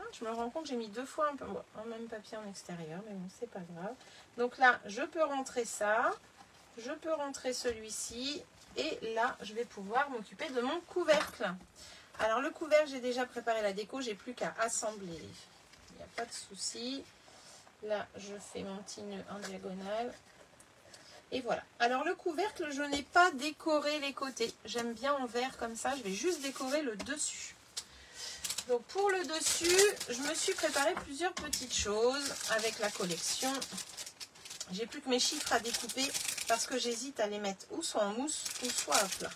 Ah, je me rends compte, j'ai mis 2 fois un même papier en extérieur, mais bon, c'est pas grave. Donc là, je peux rentrer ça, je peux rentrer celui-ci, et là, je vais pouvoir m'occuper de mon couvercle. Alors le couvercle, j'ai déjà préparé la déco, j'ai plus qu'à assembler. Il n'y a pas de souci. Là, je fais mon petit nœud en diagonale. Et voilà. Alors le couvercle, je n'ai pas décoré les côtés. J'aime bien en vert comme ça. Je vais juste décorer le dessus. Donc pour le dessus, je me suis préparé plusieurs petites choses avec la collection. J'ai plus que mes chiffres à découper parce que j'hésite à les mettre ou soit en mousse ou soit à plat.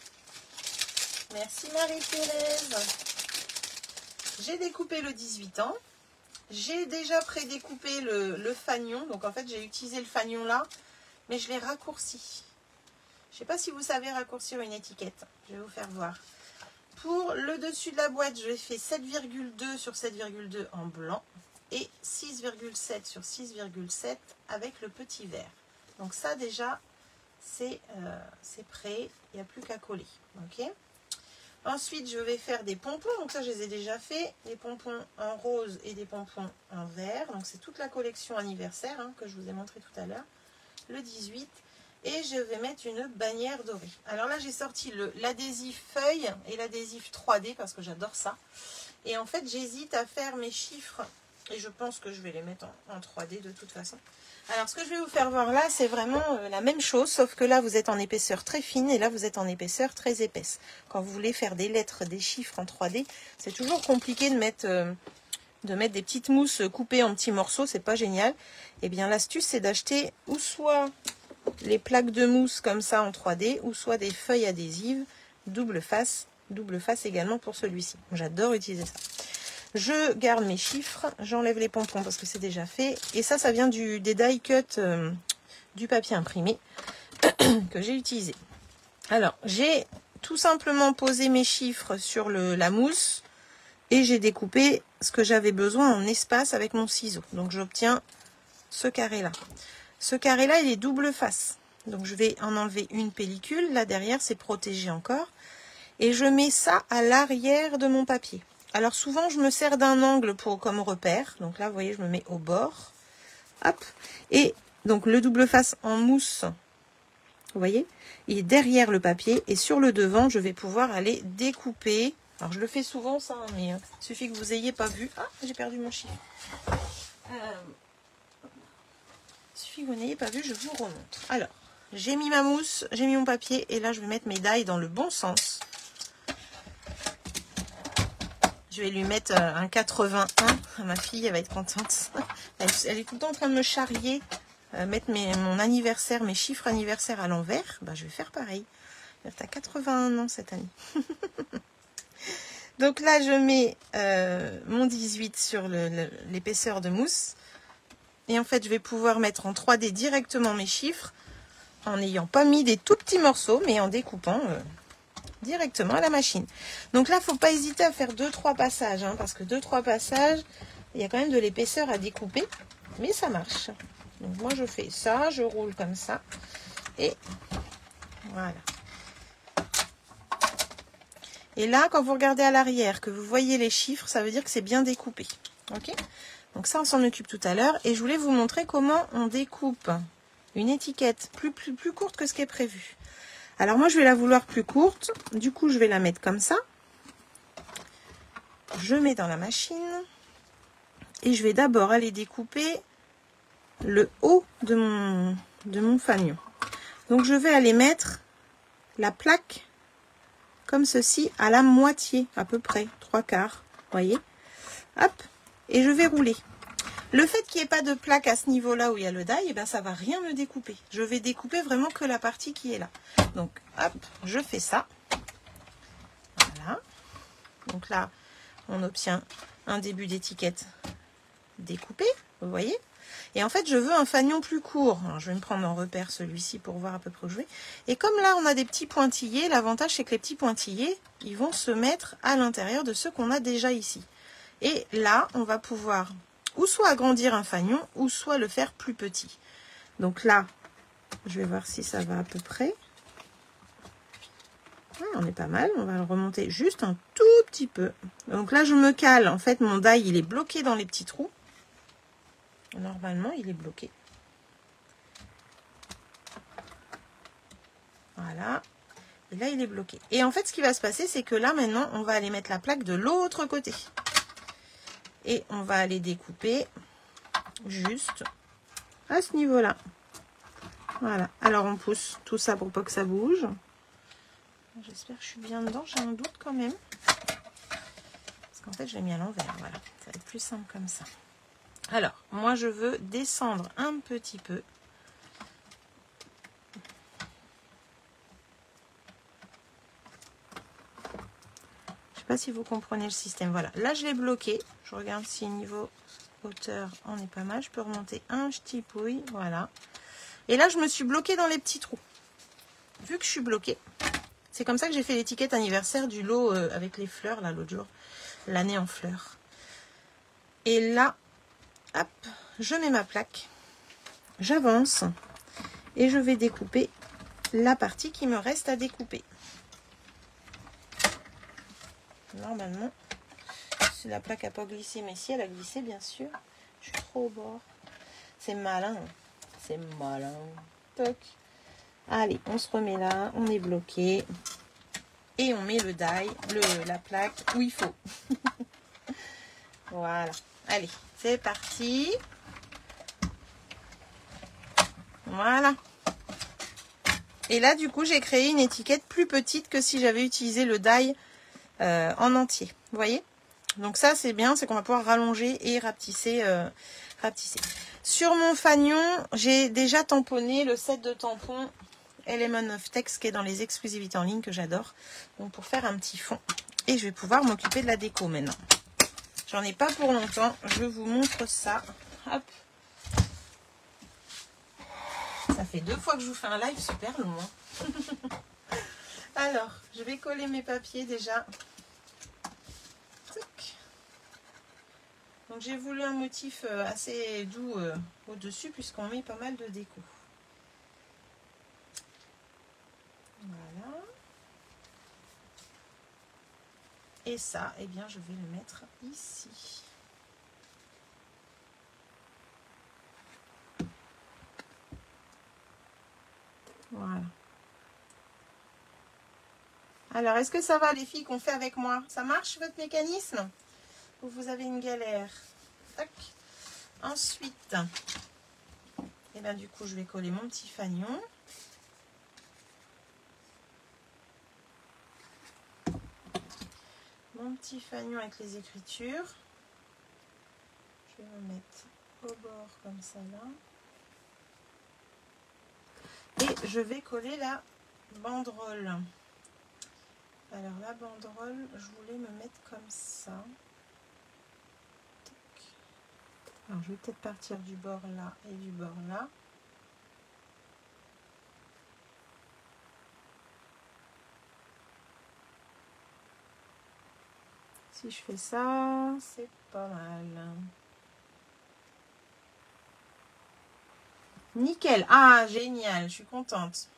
Merci Marie-Thérèse. J'ai découpé le 18 ans. J'ai déjà prédécoupé le fanion. Donc en fait, j'ai utilisé le fanion là. Mais je l'ai raccourci. Je ne sais pas si vous savez raccourcir une étiquette. Je vais vous faire voir. Pour le dessus de la boîte, je fait 7,2 sur 7,2 en blanc. Et 6,7 sur 6,7 avec le petit vert. Donc ça déjà, c'est prêt. Il n'y a plus qu'à coller. Ok. Ensuite, je vais faire des pompons. Donc ça, je les ai déjà fait. Des pompons en rose et des pompons en vert. Donc c'est toute la collection anniversaire hein, que je vous ai montré tout à l'heure. Le 18. Et je vais mettre une bannière dorée. Alors là, j'ai sorti l'adhésif feuille et l'adhésif 3D parce que j'adore ça. Et en fait, j'hésite à faire mes chiffres. Et je pense que je vais les mettre en 3D de toute façon. Alors, ce que je vais vous faire voir là, c'est vraiment la même chose, sauf que là, vous êtes en épaisseur très fine et là, vous êtes en épaisseur très épaisse. Quand vous voulez faire des lettres, des chiffres en 3D, c'est toujours compliqué de mettre des petites mousses coupées en petits morceaux, c'est pas génial. Et bien, l'astuce, c'est d'acheter ou soit les plaques de mousse comme ça en 3D, ou soit des feuilles adhésives, double face également pour celui-ci. J'adore utiliser ça. Je garde mes chiffres, j'enlève les pompons parce que c'est déjà fait. Et ça vient des die cut du papier imprimé que j'ai utilisé. Alors, j'ai tout simplement posé mes chiffres sur la mousse et j'ai découpé ce que j'avais besoin en espace avec mon ciseau. Donc, j'obtiens ce carré-là. Ce carré-là, il est double face. Donc, je vais en enlever une pellicule. Là, derrière, c'est protégé encore. Et je mets ça à l'arrière de mon papier. Alors souvent, je me sers d'un angle comme repère. Donc là, vous voyez, je me mets au bord. Hop. Et donc, le double face en mousse, vous voyez, il est derrière le papier. Et sur le devant, je vais pouvoir aller découper. Alors, je le fais souvent, ça, hein, mais il suffit que vous n'ayez pas vu. Ah, j'ai perdu mon chiffre. Il suffit que vous n'ayez pas vu, je vous remontre. Alors, j'ai mis ma mousse, j'ai mis mon papier. Et là, je vais mettre mes die dans le bon sens. Je vais lui mettre un 81. Ma fille, elle va être contente. Elle est tout le temps en train de me charrier. Mettre mon anniversaire, mes chiffres anniversaires à l'envers. Bah, je vais faire pareil. Tu as 81 ans cette année. Donc là, je mets mon 18 sur l'épaisseur de mousse. Et en fait, je vais pouvoir mettre en 3D directement mes chiffres. En n'ayant pas mis des tout petits morceaux, mais en découpant... directement à la machine. Donc là, il ne faut pas hésiter à faire 2-3 passages, hein, parce que 2-3 passages, il y a quand même de l'épaisseur à découper, mais ça marche. Donc moi, je fais ça, je roule comme ça, et voilà. Et là, quand vous regardez à l'arrière, que vous voyez les chiffres, ça veut dire que c'est bien découpé. Ok? Donc ça, on s'en occupe tout à l'heure, et je voulais vous montrer comment on découpe une étiquette plus courte que ce qui est prévu. Alors moi, je vais la vouloir plus courte. Du coup, je vais la mettre comme ça. Je mets dans la machine. Et je vais d'abord aller découper le haut de mon fanion. Donc, je vais aller mettre la plaque comme ceci à la moitié, à peu près, 3/4. Voyez? Hop. Et je vais rouler. Le fait qu'il n'y ait pas de plaque à ce niveau-là où il y a le die, eh ben, ça ne va rien me découper. Je vais découper vraiment que la partie qui est là. Donc, hop, je fais ça. Voilà. Donc là, on obtient un début d'étiquette découpé, vous voyez. Et en fait, je veux un fanion plus court. Alors, je vais me prendre en repère celui-ci pour voir à peu près où je vais. Et comme là, on a des petits pointillés, l'avantage, c'est que les petits pointillés, ils vont se mettre à l'intérieur de ceux qu'on a déjà ici. Et là, on va pouvoir... ou soit agrandir un fanion, ou soit le faire plus petit. Donc là, je vais voir si ça va à peu près. Ouais, on est pas mal. On va le remonter juste un tout petit peu. Donc là, je me cale. En fait, mon die, il est bloqué dans les petits trous. Normalement, il est bloqué. Voilà. Et là, il est bloqué. Et en fait, ce qui va se passer, c'est que là, maintenant, on va aller mettre la plaque de l'autre côté. Et on va aller découper juste à ce niveau-là. Voilà. Alors, on pousse tout ça pour pas que ça bouge. J'espère que je suis bien dedans. J'ai un doute quand même. Parce qu'en fait, je l'ai mis à l'envers. Voilà. Ça va être plus simple comme ça. Alors, moi, je veux descendre un petit peu. Je sais pas si vous comprenez le système. Voilà. Là, je l'ai bloqué. Je regarde si niveau hauteur, on est pas mal. Je peux remonter un petit pouille. Voilà. Et là, je me suis bloquée dans les petits trous. Vu que je suis bloquée, c'est comme ça que j'ai fait l'étiquette anniversaire du lot avec les fleurs, là, l'autre jour. L'année en fleurs. Et là, hop, je mets ma plaque. J'avance. Et je vais découper la partie qui me reste à découper. Normalement, si la plaque n'a pas glissé, mais si elle a glissé, bien sûr. Je suis trop au bord. C'est malin. C'est malin. Toc. Allez, on se remet là. On est bloqué. Et on met le die, la plaque où il faut. Voilà. Allez, c'est parti. Voilà. Et là, du coup, j'ai créé une étiquette plus petite que si j'avais utilisé le die en entier. Vous voyez? Donc ça, c'est bien, c'est qu'on va pouvoir rallonger et rapetisser. Sur mon fanion, j'ai déjà tamponné le set de tampons Element of Text qui est dans les exclusivités en ligne que j'adore. Donc pour faire un petit fond. Et je vais pouvoir m'occuper de la déco maintenant. J'en ai pas pour longtemps. Je vous montre ça. Hop. Ça fait 2 fois que je vous fais un live super long. Alors, je vais coller mes papiers déjà. Donc j'ai voulu un motif assez doux au-dessus puisqu'on met pas mal de déco. Voilà. Et ça, eh bien, je vais le mettre ici. Voilà. Alors, est-ce que ça va les filles qu'on fait avec moi? Ça marche votre mécanisme? Ou vous avez une galère? Tac. Ensuite, eh bien, du coup, je vais coller mon petit fanion. Mon petit fanion avec les écritures. Je vais me mettre au bord comme ça là. Et je vais coller la banderole. Alors la banderole, je voulais me mettre comme ça. Alors je vais peut-être partir du bord là et du bord là. Si je fais ça, c'est pas mal. Nickel. Ah, génial. Je suis contente.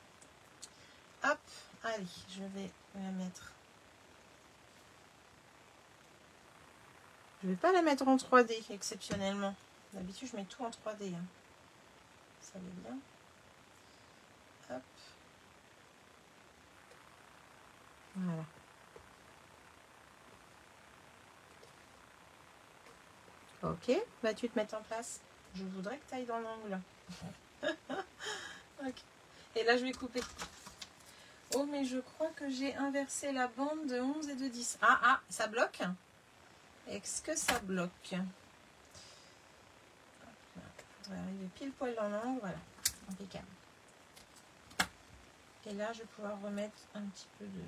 Hop. Allez, je vais la mettre. Je vais pas la mettre en 3D exceptionnellement. D'habitude, je mets tout en 3D. Hein. Ça va bien. Hop. Voilà. Ok, bah tu te mets en place. Je voudrais que tu ailles dans l'angle. Ok. Et là, je vais couper. Oh, mais je crois que j'ai inversé la bande de 11 et de 10. Ah, ça bloque? Est-ce que ça bloque? Il faudrait arriver pile poil dans l'angle. Voilà, impeccable. Et là, je vais pouvoir remettre un petit peu de...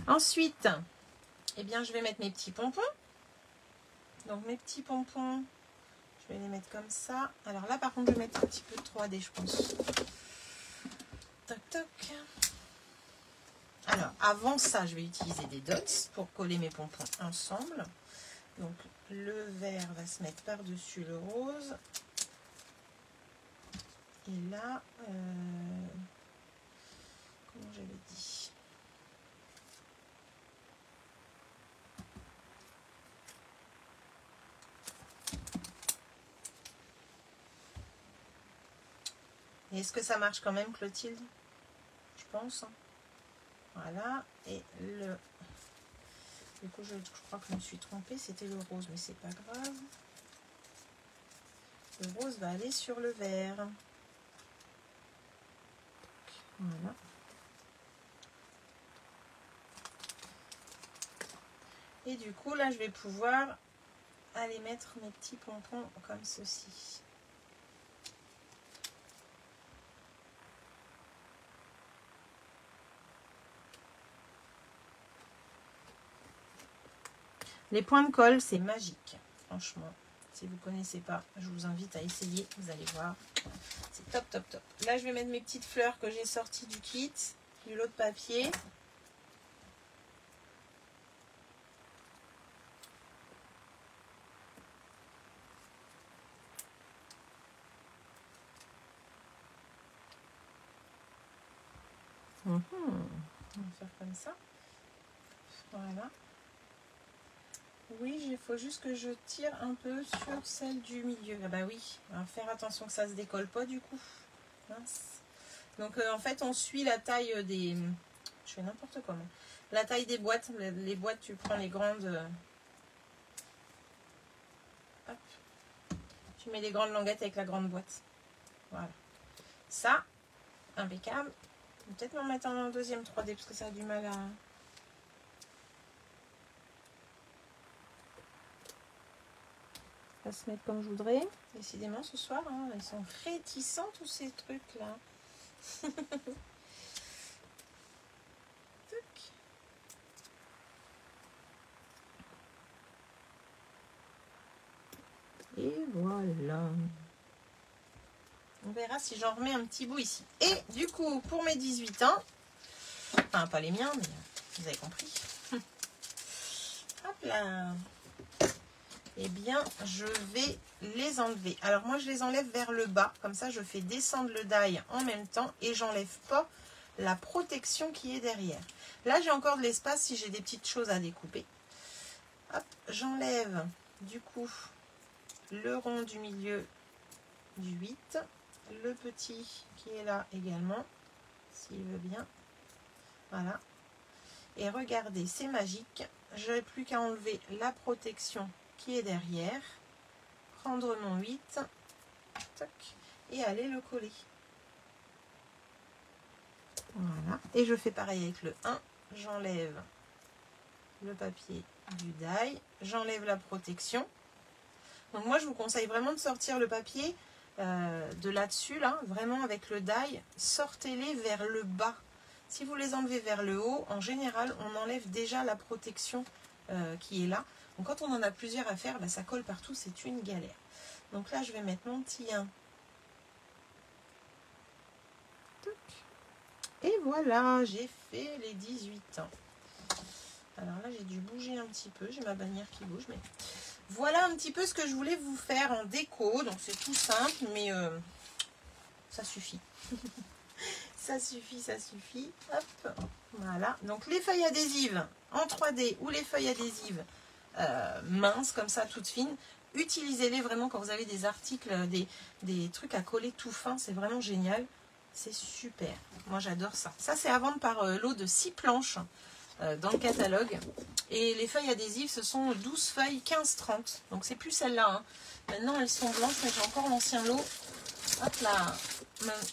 Ensuite, eh bien, je vais mettre mes petits pompons. Donc, mes petits pompons, je vais les mettre comme ça. Alors là, par contre, je vais mettre un petit peu de 3D, je pense. Toc, toc. Alors, avant ça, je vais utiliser des dots pour coller mes pompons ensemble. Donc, le vert va se mettre par-dessus le rose. Et là, Est-ce que ça marche quand même, Clotilde? Je pense. Voilà. Et le... Du coup, je crois que je me suis trompée. C'était le rose, mais c'est pas grave. Le rose va aller sur le vert. Voilà. Et du coup, là, je vais pouvoir aller mettre mes petits pompons comme ceci. Les points de colle, c'est magique, franchement. Si vous ne connaissez pas, je vous invite à essayer, vous allez voir. C'est top, top, top. Là, je vais mettre mes petites fleurs que j'ai sorties du kit, du lot de papier. On va faire comme ça. Voilà. Oui, il faut juste que je tire un peu sur celle du milieu. Ah bah oui, on va faire attention que ça ne se décolle pas du coup. Mince. Donc en fait, on suit la taille des... Je fais n'importe quoi. La taille des boîtes. Les boîtes, tu prends les grandes... Hop. Tu mets les grandes languettes avec la grande boîte. Voilà. Ça, impeccable. Je vais peut-être m'en mettre en deuxième 3D parce que ça a du mal à... se mettre comme je voudrais. Décidément ce soir, hein, ils sont réticents tous ces trucs là. Et voilà. On verra si j'en remets un petit bout ici. Et du coup, pour mes 18 ans, enfin pas les miens, mais vous avez compris. Hop là. Eh bien, je vais les enlever. Alors moi, je les enlève vers le bas. Comme ça, je fais descendre le die en même temps. Et j'enlève pas la protection qui est derrière. Là, j'ai encore de l'espace si j'ai des petites choses à découper. Hop, j'enlève du coup le rond du milieu du 8. Le petit qui est là également, s'il veut bien. Voilà. Et regardez, c'est magique. Je n'ai plus qu'à enlever la protection qui est derrière, prendre mon 8 toc, et aller le coller. Voilà. Et je fais pareil avec le 1. J'enlève le papier du die, j'enlève la protection. Donc moi, je vous conseille vraiment de sortir le papier de là-dessus, là, vraiment avec le die. Sortez-les vers le bas. Si vous les enlevez vers le haut, en général, on enlève déjà la protection qui est là. Donc quand on en a plusieurs à faire, bah, ça colle partout, c'est une galère. Donc là, je vais mettre mon petit 1. Et voilà, j'ai fait les 18 ans. Alors là, j'ai dû bouger un petit peu. J'ai ma bannière qui bouge. Mais voilà un petit peu ce que je voulais vous faire en déco. Donc c'est tout simple, mais ça suffit. Ça suffit, ça suffit. Hop, voilà. Donc les feuilles adhésives en 3D ou les feuilles adhésives minces, comme ça, toutes fines, utilisez-les vraiment quand vous avez des articles, des trucs à coller tout fin. C'est vraiment génial. C'est super. Moi, j'adore ça. Ça, c'est à vendre par lot de 6 planches dans le catalogue. Et les feuilles adhésives, ce sont 12 feuilles, 15-30. Donc, c'est plus celles-là. Hein. Maintenant, elles sont blanches, mais j'ai encore l'ancien lot. Hop là.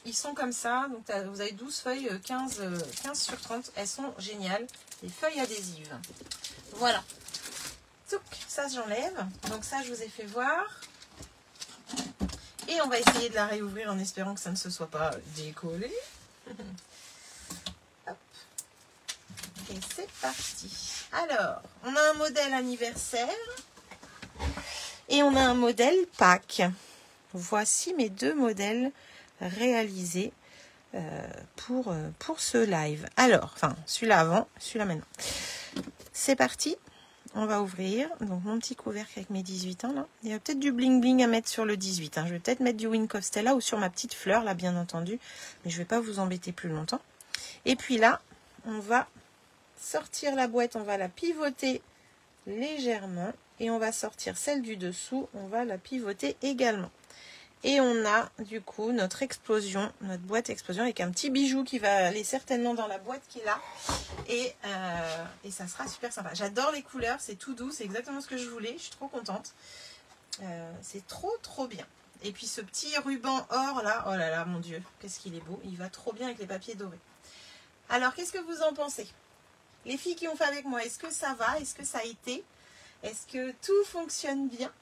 Ils sont comme ça. Donc, vous avez 12 feuilles, 15 sur 30. Elles sont géniales. Les feuilles adhésives. Voilà. Ça, j'enlève. Donc, ça, je vous ai fait voir. Et on va essayer de la réouvrir en espérant que ça ne se soit pas décollé. Hop. Et c'est parti. Alors, on a un modèle anniversaire. Et on a un modèle Pâques. Voici mes deux modèles réalisés pour ce live. Alors, enfin, celui-là avant, celui-là maintenant. C'est parti. On va ouvrir. Donc, mon petit couvercle avec mes 18 ans, là. Il y a peut-être du bling-bling à mettre sur le 18. Hein. Je vais peut-être mettre du Wink of Stella ou sur ma petite fleur, là, bien entendu. Mais je ne vais pas vous embêter plus longtemps. Et puis là, on va sortir la boîte. On va la pivoter légèrement. Et on va sortir celle du dessous. On va la pivoter également. Et on a du coup notre explosion, notre boîte explosion avec un petit bijou qui va aller certainement dans la boîte qui est là. Et ça sera super sympa. J'adore les couleurs, c'est tout doux, c'est exactement ce que je voulais. Je suis trop contente. C'est trop bien. Et puis ce petit ruban or là, oh là là mon Dieu, qu'est-ce qu'il est beau. Il va trop bien avec les papiers dorés. Alors qu'est-ce que vous en pensez? Les filles qui ont fait avec moi, est-ce que ça va? Est-ce que ça a été? Est-ce que tout fonctionne bien?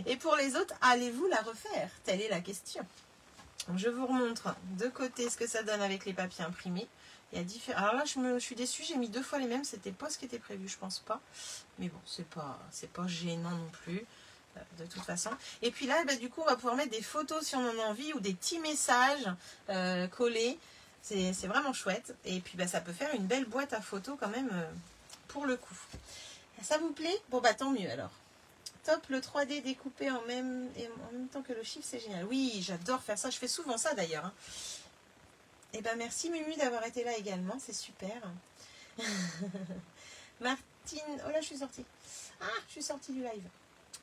Et pour les autres, allez-vous la refaire? Telle est la question. Je vous remontre de côté ce que ça donne avec les papiers imprimés. Il y a différents. Alors là, je suis déçue, j'ai mis 2 fois les mêmes. C'était pas ce qui était prévu, je pense pas. Mais bon, c'est pas gênant non plus, de toute façon. Et puis là, bah, du coup, on va pouvoir mettre des photos si on en a envie ou des petits messages collés. C'est vraiment chouette. Et puis, bah, ça peut faire une belle boîte à photos quand même pour le coup. Ça vous plaît? Bon, bah tant mieux alors. Top, le 3D découpé en même temps que le chiffre, c'est génial. Oui, j'adore faire ça. Je fais souvent ça d'ailleurs. Hein. Et ben merci Mumu d'avoir été là également. C'est super. Martine. Oh là, je suis sortie. Ah, je suis sortie du live.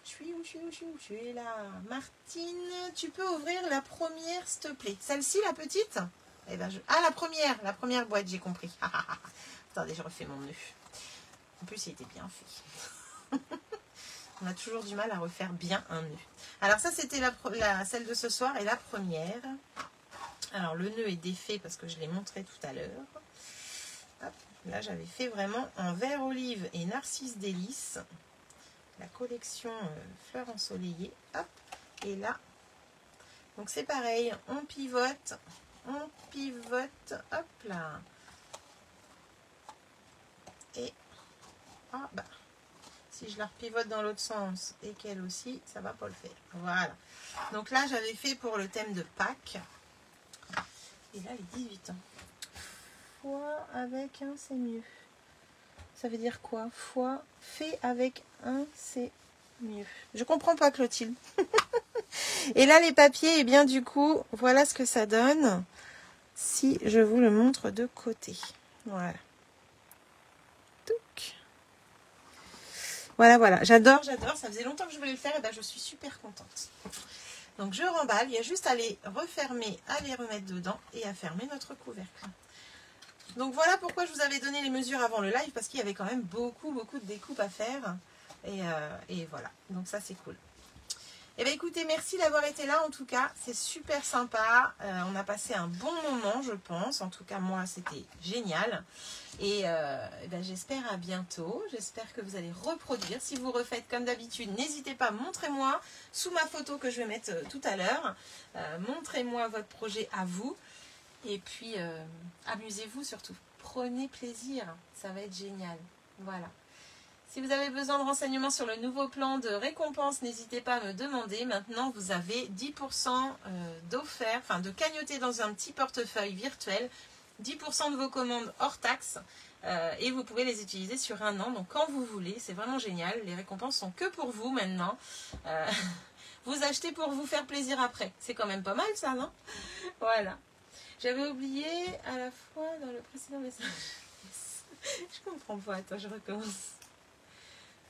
Je suis où? Je suis là. Martine, tu peux ouvrir la première, s'il te plaît. Celle-ci, la petite? Eh ben ah, la première boîte, j'ai compris. Attendez, je refais mon nœud. En plus, il était bien fait. On a toujours du mal à refaire bien un nœud. Alors ça, c'était celle de ce soir et la première. Alors le nœud est défait parce que je l'ai montré tout à l'heure. Là, j'avais fait vraiment en vert olive et narcisse délice. La collection fleurs ensoleillées. Hop. Et là, donc c'est pareil. On pivote. Hop là. Et ah bah. Si je la repivote dans l'autre sens et qu'elle aussi, ça va pas le faire. Voilà. Donc là, j'avais fait pour le thème de Pâques. Et là, les 18 ans. Foi avec un, c'est mieux. Ça veut dire quoi? Foi fait avec un, c'est mieux. Je comprends pas, Clotilde. Et là, les papiers, et bien du coup, voilà ce que ça donne. Si je vous le montre de côté. Voilà. Voilà, j'adore, ça faisait longtemps que je voulais le faire et ben je suis super contente. Donc je remballe, il y a juste à les refermer, à les remettre dedans et à fermer notre couvercle. Donc voilà pourquoi je vous avais donné les mesures avant le live, parce qu'il y avait quand même beaucoup de découpes à faire. Et voilà, donc ça c'est cool. Eh bien écoutez, merci d'avoir été là en tout cas, c'est super sympa. On a passé un bon moment je pense, en tout cas moi c'était génial. Et ben, j'espère à bientôt, j'espère que vous allez reproduire. Si vous refaites comme d'habitude, n'hésitez pas, montrez-moi sous ma photo que je vais mettre tout à l'heure. Montrez-moi votre projet à vous. Et puis amusez-vous surtout, prenez plaisir, ça va être génial. Voilà. Si vous avez besoin de renseignements sur le nouveau plan de récompense, n'hésitez pas à me demander. Maintenant, vous avez 10% d'offert, enfin de cagnoter dans un petit portefeuille virtuel, 10% de vos commandes hors taxe, et vous pouvez les utiliser sur 1 an, donc quand vous voulez, c'est vraiment génial. Les récompenses sont que pour vous maintenant. Vous achetez pour vous faire plaisir après. C'est quand même pas mal ça, non? Voilà. J'avais oublié à la fois dans le précédent message. Je comprends pas, attends, je recommence.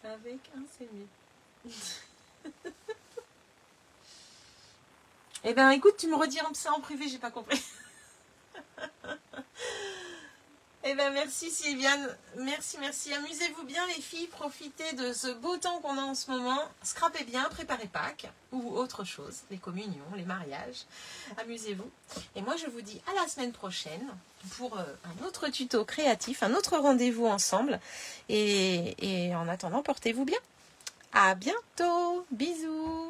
Avec un, c'est mieux. Eh ben écoute, tu me redis ça en privé, j'ai pas compris. Eh ben merci Sylviane, merci. Amusez-vous bien les filles, profitez de ce beau temps qu'on a en ce moment. Scrapez bien, préparez Pâques ou autre chose, les communions, les mariages. Amusez-vous. Et moi je vous dis à la semaine prochaine pour un autre tuto créatif, un autre rendez-vous ensemble. Et en attendant, portez-vous bien. À bientôt, bisous.